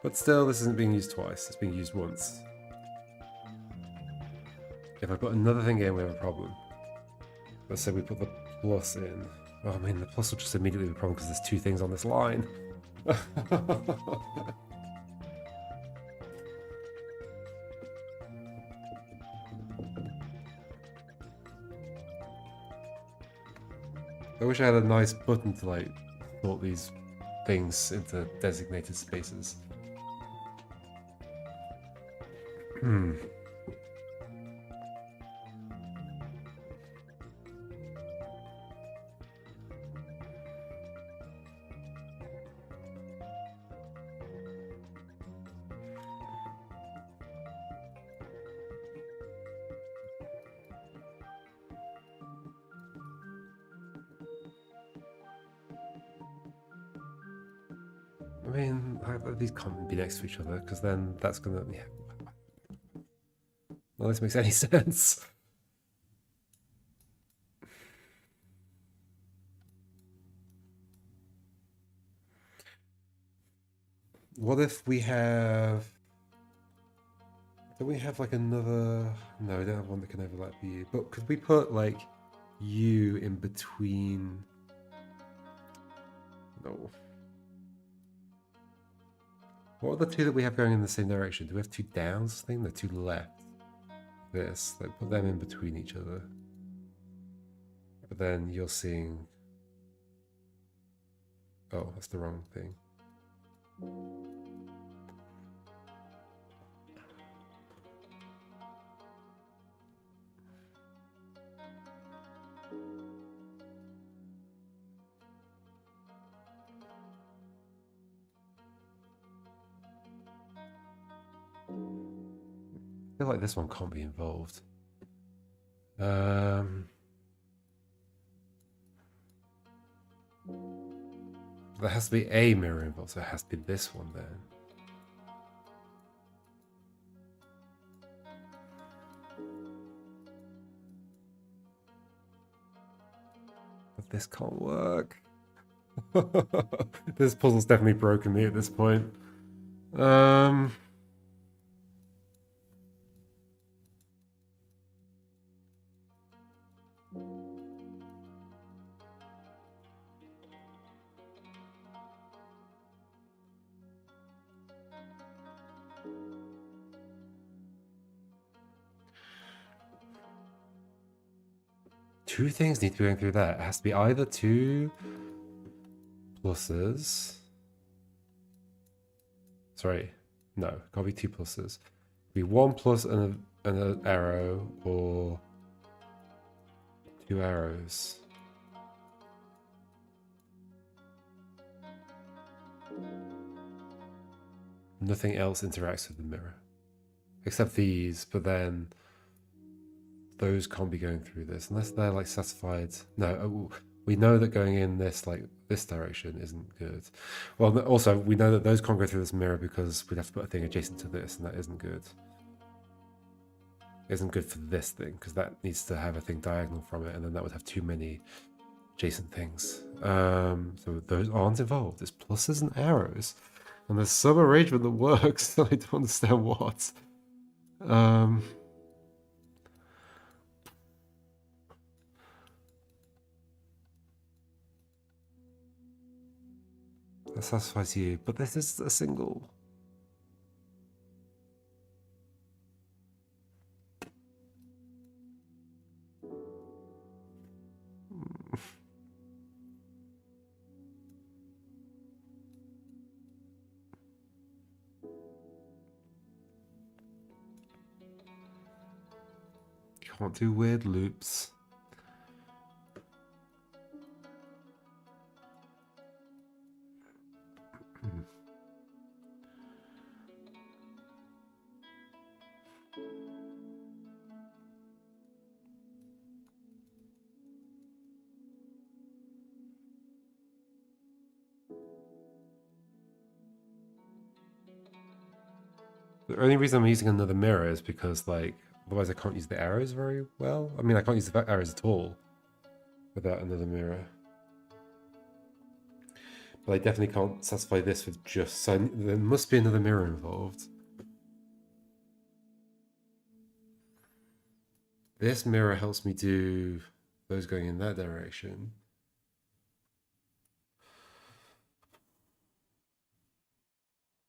But still, this isn't being used twice. It's being used once. If I put another thing in, we have a problem. Let's say we put the plus in. Oh, I mean, the plus will just immediately be a problem because there's 2 things on this line. I wish I had a nice button to like sort these things into designated spaces. I mean, these can't be next to each other because then that's gonna. Yeah. Well, this makes any sense. What if we have? Don't we have like another? No, we don't have one that can overlap you. But could we put like you in between? No. What are the 2 that we have going in the same direction? Do we have 2 downs? I think they're 2 left. This, like put them in between each other. But then you're seeing. Oh, that's the wrong thing. I feel like this one can't be involved. There has to be a mirror involved, so it has to be this one then. But this can't work. This puzzle's definitely broken me at this point. Two things need to be going through that. It has to be either 2 pluses. Sorry, no, can't be 2 pluses. It'll be 1 plus and an arrow, or 2 arrows. Nothing else interacts with the mirror. Except these, but then those can't be going through this unless they're like satisfied. No, we know that going in this like this direction isn't good. Well, also we know that those can't go through this mirror because we'd have to put a thing adjacent to this, and that isn't good. It isn't good for this thing because that needs to have a thing diagonal from it, and then that would have too many adjacent things. So those aren't involved. It's pluses and arrows, and there's some arrangement that works. I don't understand what. That satisfies you, but this is a single. Can't do weird loops. The only reason I'm using another mirror is because, like, otherwise I can't use the arrows very well. I mean, I can't use the arrows at all without another mirror. But I definitely can't satisfy this with just... So there must be another mirror involved. This mirror helps me do those going in that direction.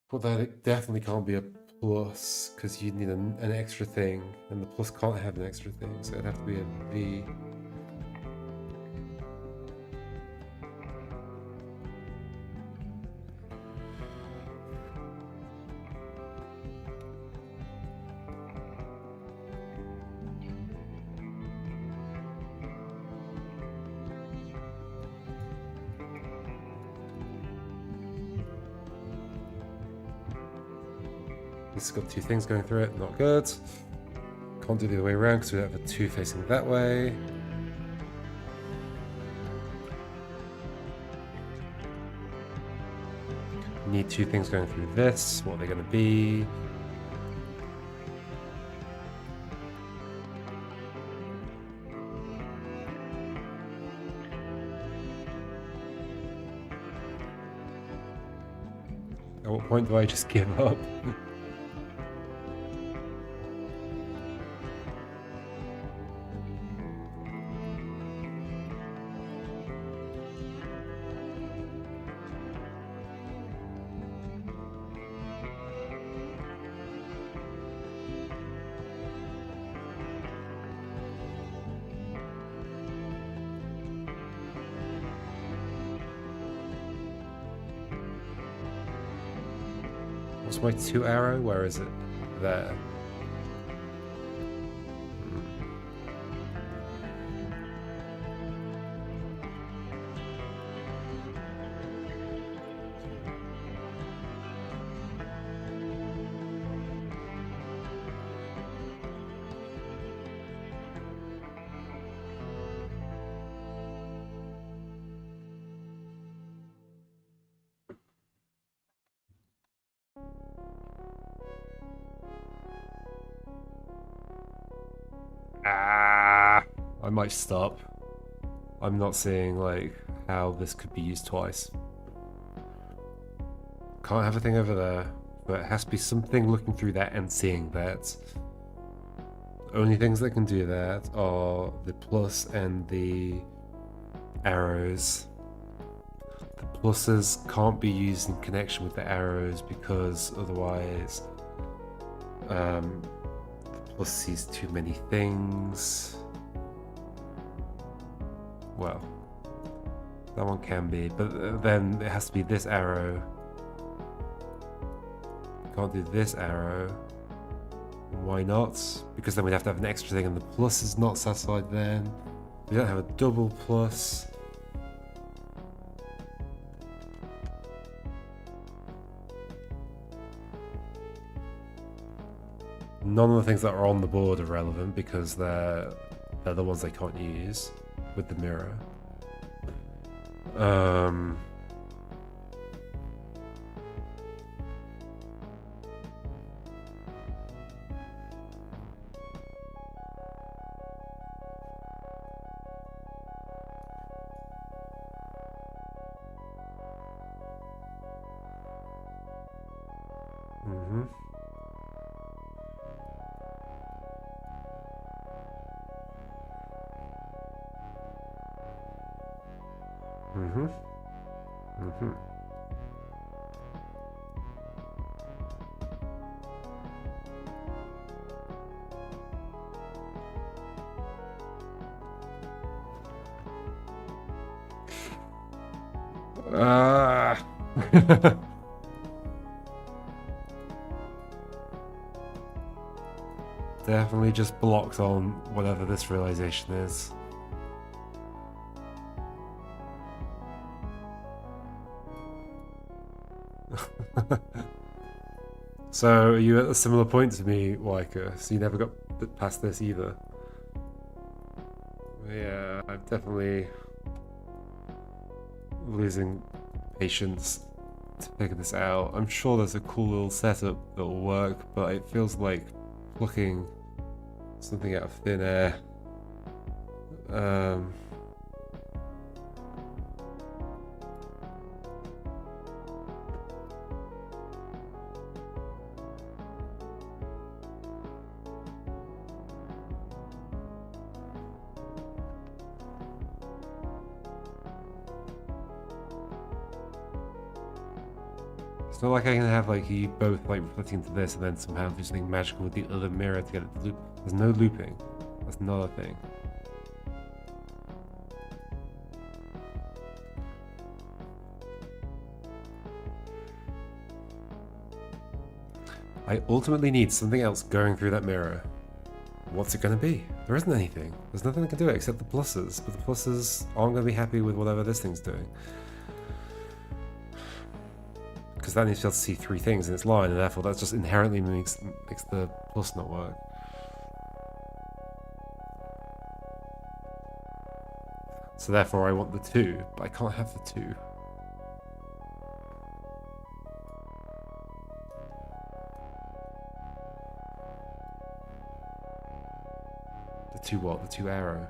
But that definitely can't be a plus, because you need an extra thing, and the plus can't have an extra thing, so it'd have to be a V. This has got two things going through it, not good. Can't do the other way around because we don't have a two facing that way. Need two things going through this. What are they going to be? At what point do I just give up? What's my 2 arrow? Where is it? There. I might stop. I'm not seeing like how this could be used twice. Can't have a thing over there, but it has to be something looking through that and seeing that. The only things that can do that are the plus and the arrows. The pluses can't be used in connection with the arrows because otherwise the plus sees too many things. Well, that one can be, but then it has to be this arrow. Can't do this arrow. Why not? Because then we'd have to have an extra thing and the plus is not satisfied then. We don't have a double plus. None of the things that are on the board are relevant because they're the ones they can't use with the mirror. Definitely just blocked on whatever this realization is. So, are you at a similar point to me, Waika? So you never got past this either? Yeah, I'm definitely losing patience to figure this out. I'm sure there's a cool little setup that'll work, but it feels like plucking something out of thin air. It's not like I can have like you both like reflecting into this and then somehow do something magical with the other mirror to get it to loop. There's no looping. That's not a thing. I ultimately need something else going through that mirror. What's it going to be? There isn't anything. There's nothing I can do except the pluses, but the pluses aren't going to be happy with whatever this thing's doing. Because that needs to be able to see three things in its line, and therefore that just inherently makes the plus not work. So therefore I want the 2, but I can't have the 2. The 2 what? The 2 arrow.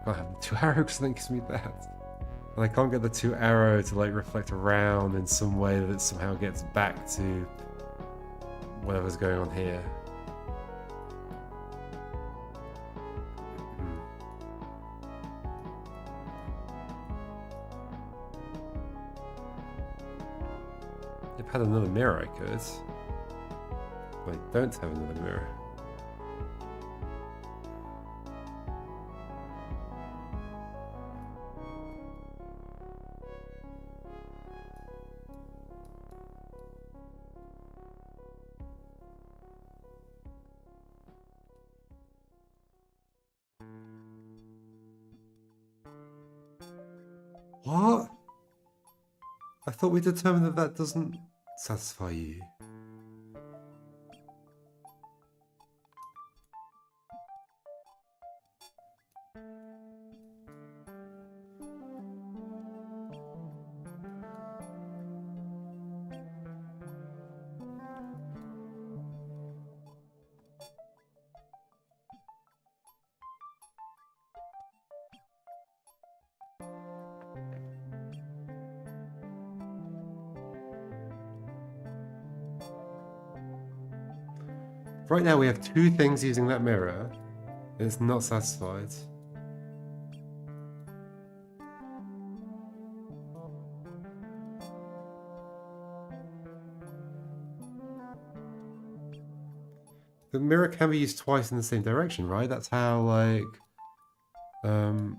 I can't have the 2 arrow because that gives me that. And I can't get the 2 arrow to like reflect around in some way that it somehow gets back to whatever's going on here. If I had another mirror I could. But I don't have another mirror. What? I thought we determined that that doesn't satisfy you. Right now we have 2 things using that mirror, and it's not satisfied. The mirror can be used twice in the same direction, right? That's how, like, so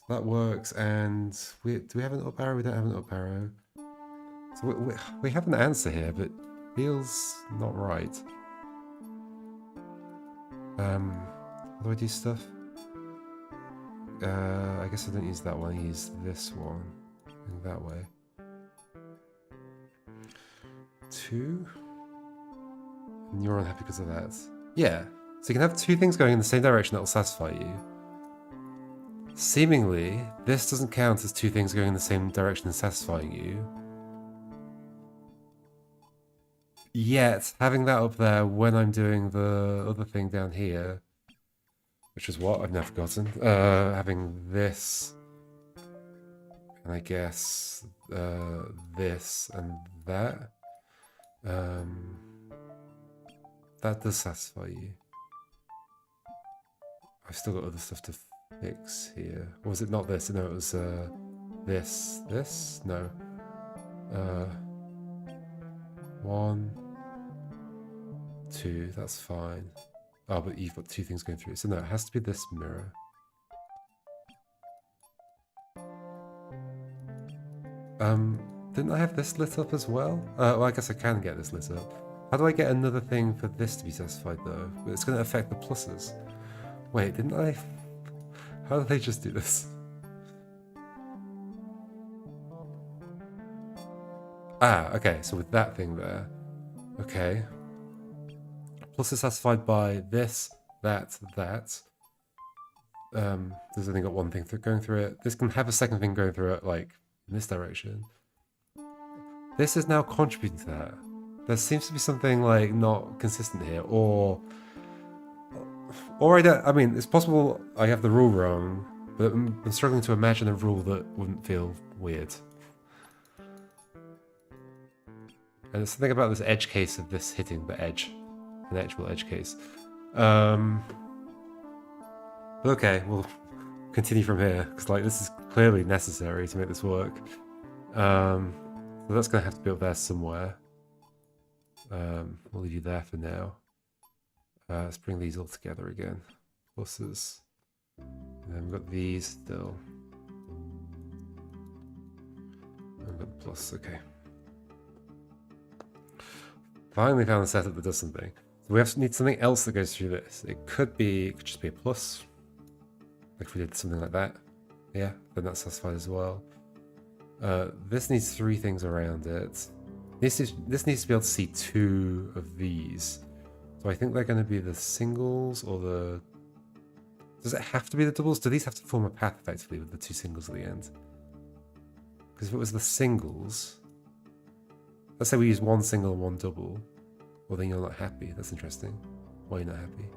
that works, and do we have an up arrow? We don't have an up arrow. So we have an answer here, but it feels not right. How do I do stuff? I guess I don't use that one, I use this one. Going that way. 2. And you're unhappy because of that. Yeah. So you can have 2 things going in the same direction that will satisfy you. Seemingly, this doesn't count as 2 things going in the same direction and satisfying you. Yet, having that up there when I'm doing the other thing down here, which is what? I've now forgotten. Having this, and I guess this and that. That does satisfy you. I've still got other stuff to fix here. Or was it not this? No, it was this. This? No. 1, 2, that's fine. Oh, but you've got 2 things going through it. So no, it has to be this mirror. Didn't I have this lit up as well? Well, I guess I can get this lit up. How do I get another thing for this to be satisfied though? It's going to affect the pluses. Wait, didn't I? How did they just do this? Ah, okay, so with that thing there. Okay. Plus is satisfied by this, that, that. There's only got 1 thing going through it. This can have a second thing going through it, like, in this direction. This is now contributing to that. There seems to be something like not consistent here, or I don't. I mean, it's possible I have the rule wrong, but I'm struggling to imagine a rule that wouldn't feel weird. And there's something about this edge case of this hitting the edge, an actual edge case. Okay, we'll continue from here because like this is clearly necessary to make this work. So that's gonna have to be up there somewhere. We'll leave you there for now. Let's bring these all together again. Pluses. And then we've got these still. I've got the plus, okay. Finally found a setup that does something. So we need something else that goes through this. It could just be a plus. Like if we did something like that. Yeah, then that's satisfied as well. This needs 3 things around it. This needs to be able to see 2 of these. So I think they're going to be the singles or the... Does it have to be the doubles? Do these have to form a path effectively with the 2 singles at the end? Because if it was the singles... Let's say we use 1 single and 1 double. Well, then you're not happy. That's interesting. Why are you not happy?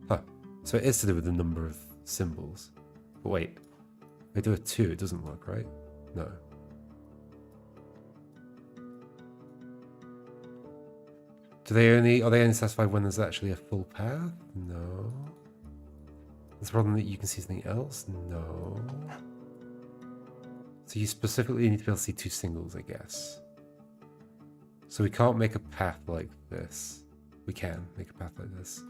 Huh. So it is to do with the number of symbols. But wait. If I do a 2, it doesn't work, right? No. Are they only satisfied when there's actually a full path? No. There's a problem that you can see something else? No. So you specifically need to be able to see 2 singles, I guess. So we can't make a path like this. We can make a path like this.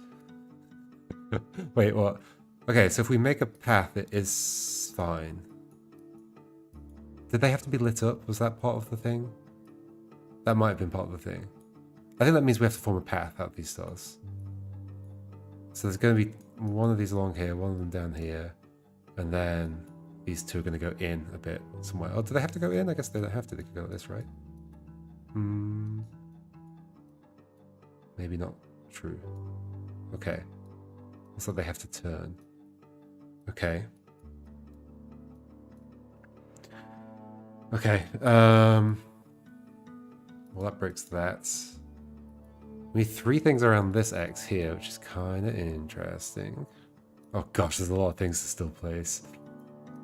Wait, what? Okay, so if we make a path, it is fine. Did they have to be lit up? Was that part of the thing? That might have been part of the thing. I think that means we have to form a path out of these stars. So there's going to be one of these along here, one of them down here, and then these 2 are going to go in a bit somewhere. Oh, do they have to go in? I guess they don't have to. They can go like this, right? Maybe not true. Okay. Looks like they have to turn. Okay. Okay. Well, that breaks that. We need 3 things around this X here, which is kind of interesting. Oh gosh, there's a lot of things to still place.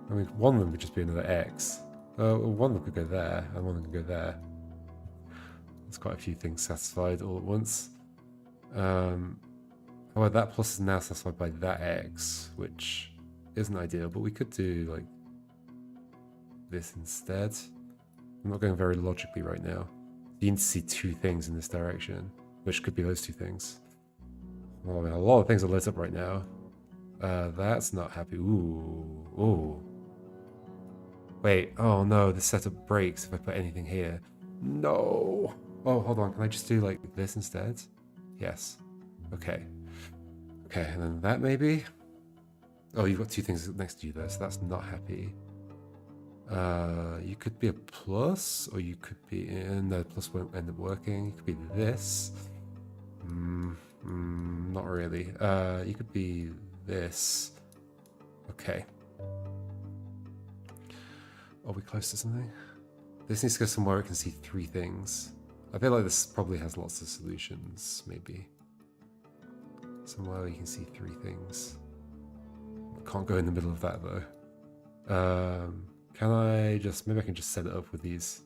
I mean, one of them could just be another X. One of them could go there, and one of them could go there. There's quite a few things satisfied all at once. However, that plus is now satisfied by that X, which isn't ideal, but we could do like this instead. I'm not going very logically right now. You need to see 2 things in this direction, which could be those 2 things. Well, I mean, a lot of things are lit up right now. That's not happy. Ooh. Wait, oh no, the setup breaks if I put anything here. No. Oh, hold on, can I just do like this instead? Yes. Okay. Okay, and then that maybe? Oh, you've got 2 things next to you there, so that's not happy. You could be a plus, or you could be in. No, plus won't end up working. You could be this. Not really. You could be this. Okay. Are we close to something? This needs to go somewhere it can see 3 things. I feel like this probably has lots of solutions, maybe. Somewhere where you can see 3 things. Can't go in the middle of that though. Can I just... Maybe I can just set it up with these.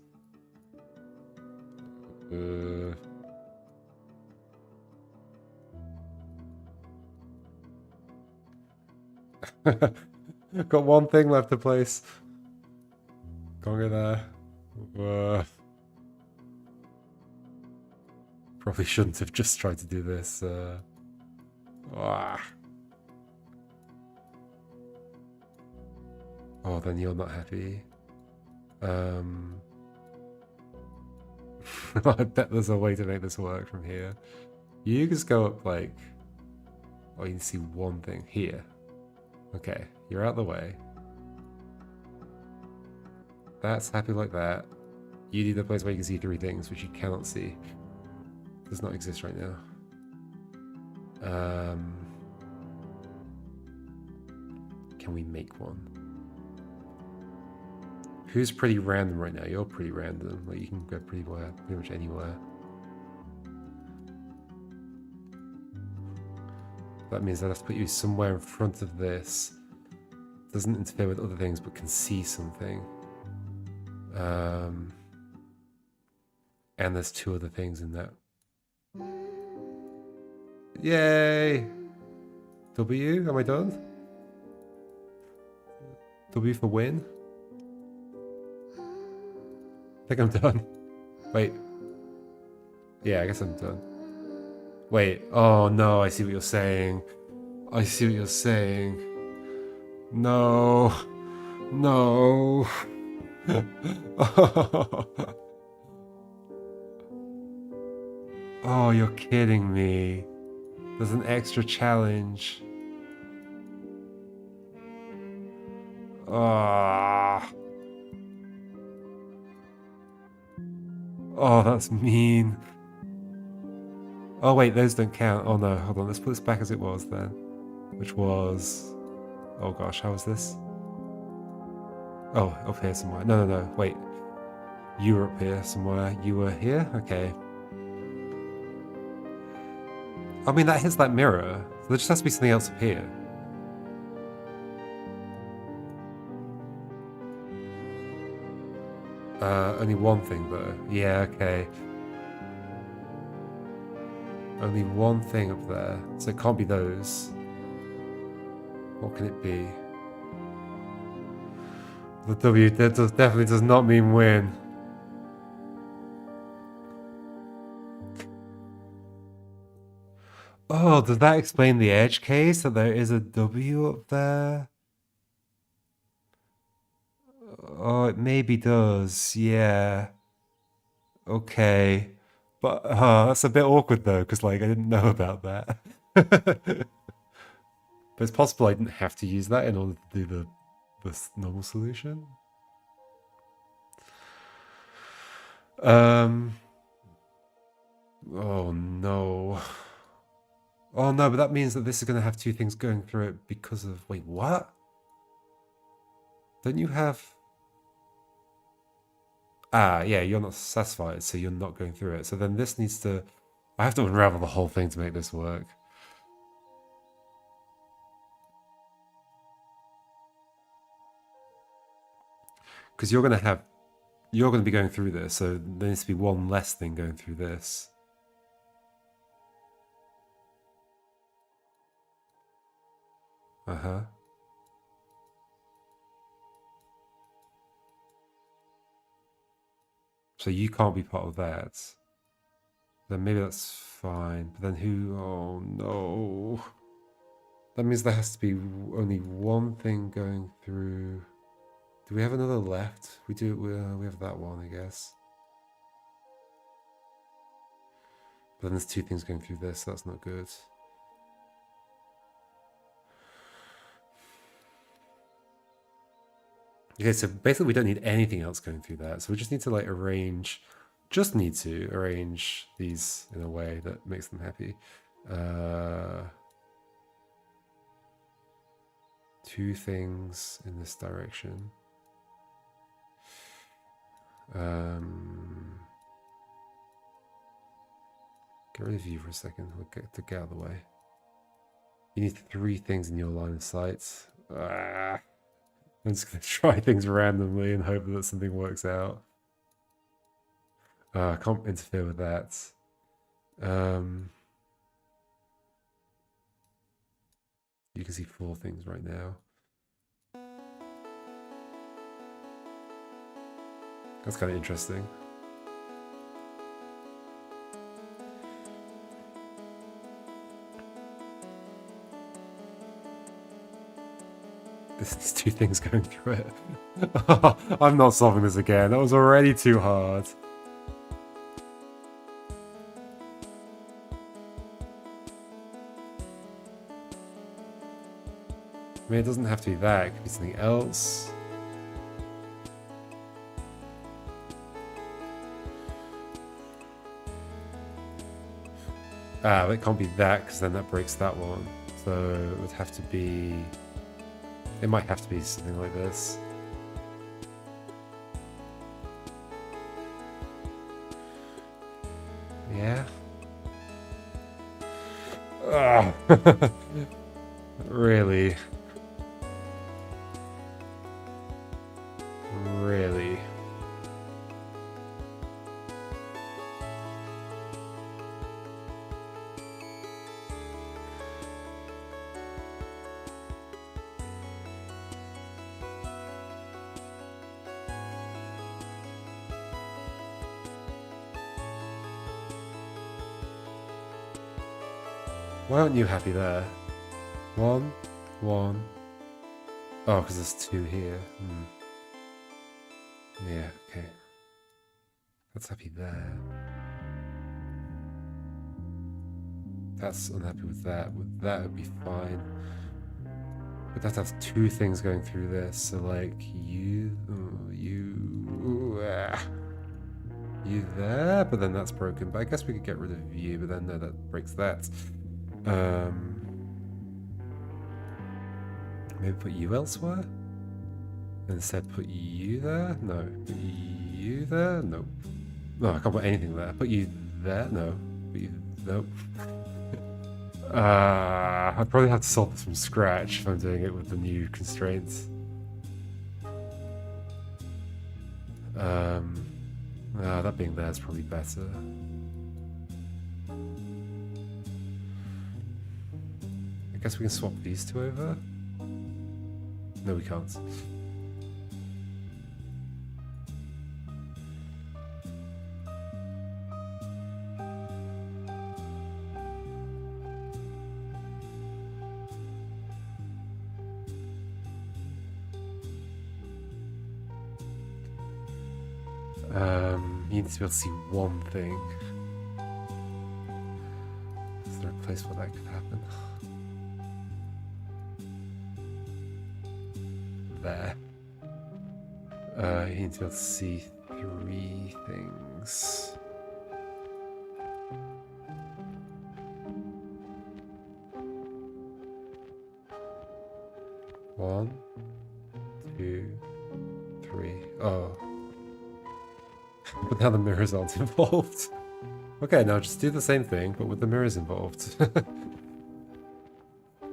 Got 1 thing left to place. Can't go there. Probably shouldn't have just tried to do this. Oh, then you're not happy. I bet there's a way to make this work from here. You just go up like... Oh, you can see 1 thing here. Okay, you're out the way. That's happy like that. You need a place where you can see 3 things, which you cannot see. Does not exist right now. Can we make one? Who's pretty random right now? You're pretty random. Like you can go pretty much anywhere. That means I'd have to put you somewhere in front of this. Doesn't interfere with other things, but can see something. And there's two other things in that. Yay! W, am I done? W for win? I think I'm done. Wait. Yeah, I guess I'm done. Wait. Oh no, I see what you're saying. I see what you're saying. No. No. Oh, you're kidding me. There's an extra challenge. Ah. Oh, that's mean. Oh wait, those don't count. Oh no, hold on. Let's put this back as it was then. Which was... Oh gosh, how was this? Oh, up here somewhere. No, no, no, wait. You were up here somewhere. You were here? Okay. I mean, that hits that mirror. So there just has to be something else up here. Only one thing though. Yeah, okay. Only one thing up there. So it can't be those. What can it be? The W definitely does not mean win. Oh, does that explain the edge case? That there is a W up there? Oh, it maybe does. Yeah. Okay. But that's a bit awkward though, because like I didn't know about that. But it's possible I didn't have to use that in order to do the normal solution. Oh no. Oh no, but that means that this is going to have two things going through it because of... Wait, what? Don't you have... Ah, yeah, you're not satisfied, so you're not going through it. So then this needs to... I have to unravel the whole thing to make this work. Because you're going to be going through this, so there needs to be one less thing going through this. Uh-huh. So you can't be part of that. Then maybe that's fine. But then who... Oh, no. That means there has to be only one thing going through... Do we have another left? We do. We have that one, I guess. But then there's two things going through this, so that's not good. Okay, so basically we don't need anything else going through that. So we just need to like arrange, these in a way that makes them happy. Two things in this direction. Get rid of you for a second. We'll get out of the way. You need three things in your line of sight. I'm just going to try things randomly and hope that something works out. I can't interfere with that. You can see four things right now. That's kind of interesting. There's two things going through it. I'm not solving this again. That was already too hard. I mean, it doesn't have to be that. It could be something else. Ah, it can't be that because then that breaks that one. So it would have to be... It might have to be something like this. Yeah. Oh. Really? Really? Why aren't you happy there? 1, 1. Oh, because there's 2 here. Yeah, okay. That's happy there. That's unhappy with that. With that, it'd be fine. But that has 2 things going through this. So, like, you there, but then that's broken. But I guess we could get rid of you, but then no, that breaks that. Maybe put you elsewhere? Instead put you there? No. Put you there? No. No, I can't put anything there. Put you there? No. Put you... Nope. I'd probably have to solve this from scratch if I'm doing it with the new constraints. That being there is probably better. I guess we can swap these 2 over? No, we can't. You need to be able to see one thing. Is there a place where that could happen? There. You need to be able to see 3 things. One, 2, 3. Oh. But now the mirrors aren't involved. Okay, now just do the same thing, but with the mirrors involved.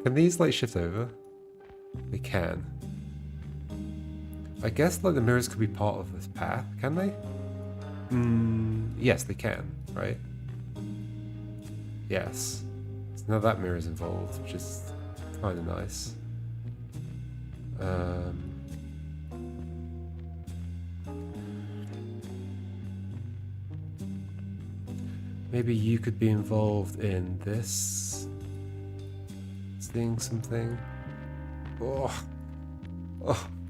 Can these, like, shift over? They can. I guess, like, the mirrors could be part of this path, can they? Yes, they can, right? Yes. So now that mirror is involved, which is kind of nice. Maybe you could be involved in this. Seeing something. Oh,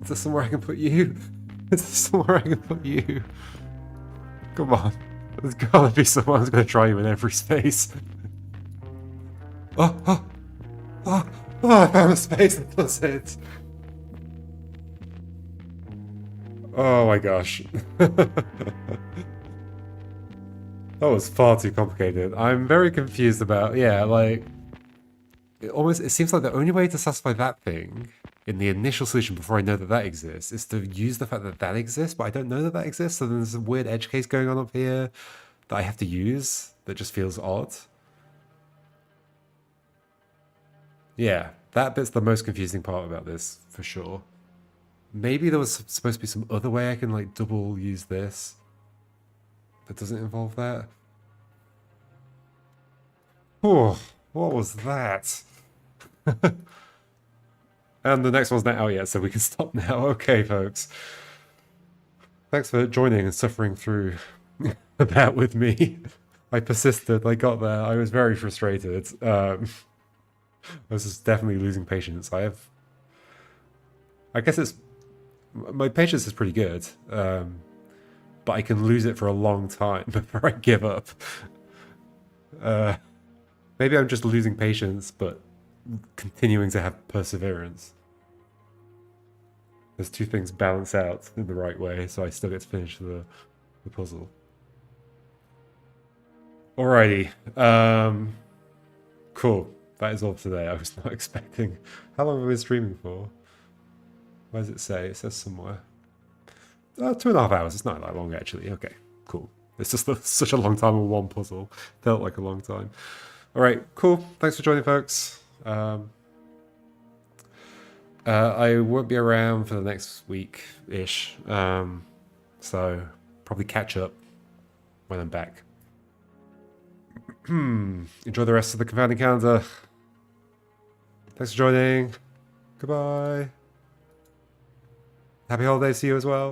is there somewhere I can put you? Is there somewhere I can put you? Come on. There's gotta be someone who's gonna try you in every space. Oh, I found a space that does it. Oh my gosh. That was far too complicated. I'm very confused about, yeah, like, it seems like the only way to satisfy that thing in the initial solution before I know that that exists is to use the fact that that exists, but I don't know that that exists, so then there's a weird edge case going on up here that I have to use that just feels odd. Yeah, that bit's the most confusing part about this, for sure. Maybe there was supposed to be some other way I can, like, double use this that doesn't involve that. Oh, what was that? And the next one's not out yet, so we can stop now. Okay, folks. Thanks for joining and suffering through that with me. I persisted, I got there, I was very frustrated. I was just definitely losing patience. I guess it's... My patience is pretty good. But I can lose it for a long time before I give up. Maybe I'm just losing patience, but continuing to have perseverance. Those 2 things balance out in the right way, so I still get to finish the puzzle. Alrighty. Cool. That is all for today. I was not expecting... How long have we been streaming for? Where does it say? It says somewhere. 2.5 hours. It's not that long, actually. Okay, cool. It's just such a long time on one puzzle. Felt like a long time. All right, cool. Thanks for joining, folks. I won't be around for the next week-ish. So probably catch up when I'm back. Enjoy the rest of the Confounding Calendar. Thanks for joining. Goodbye. Happy holidays to you as well.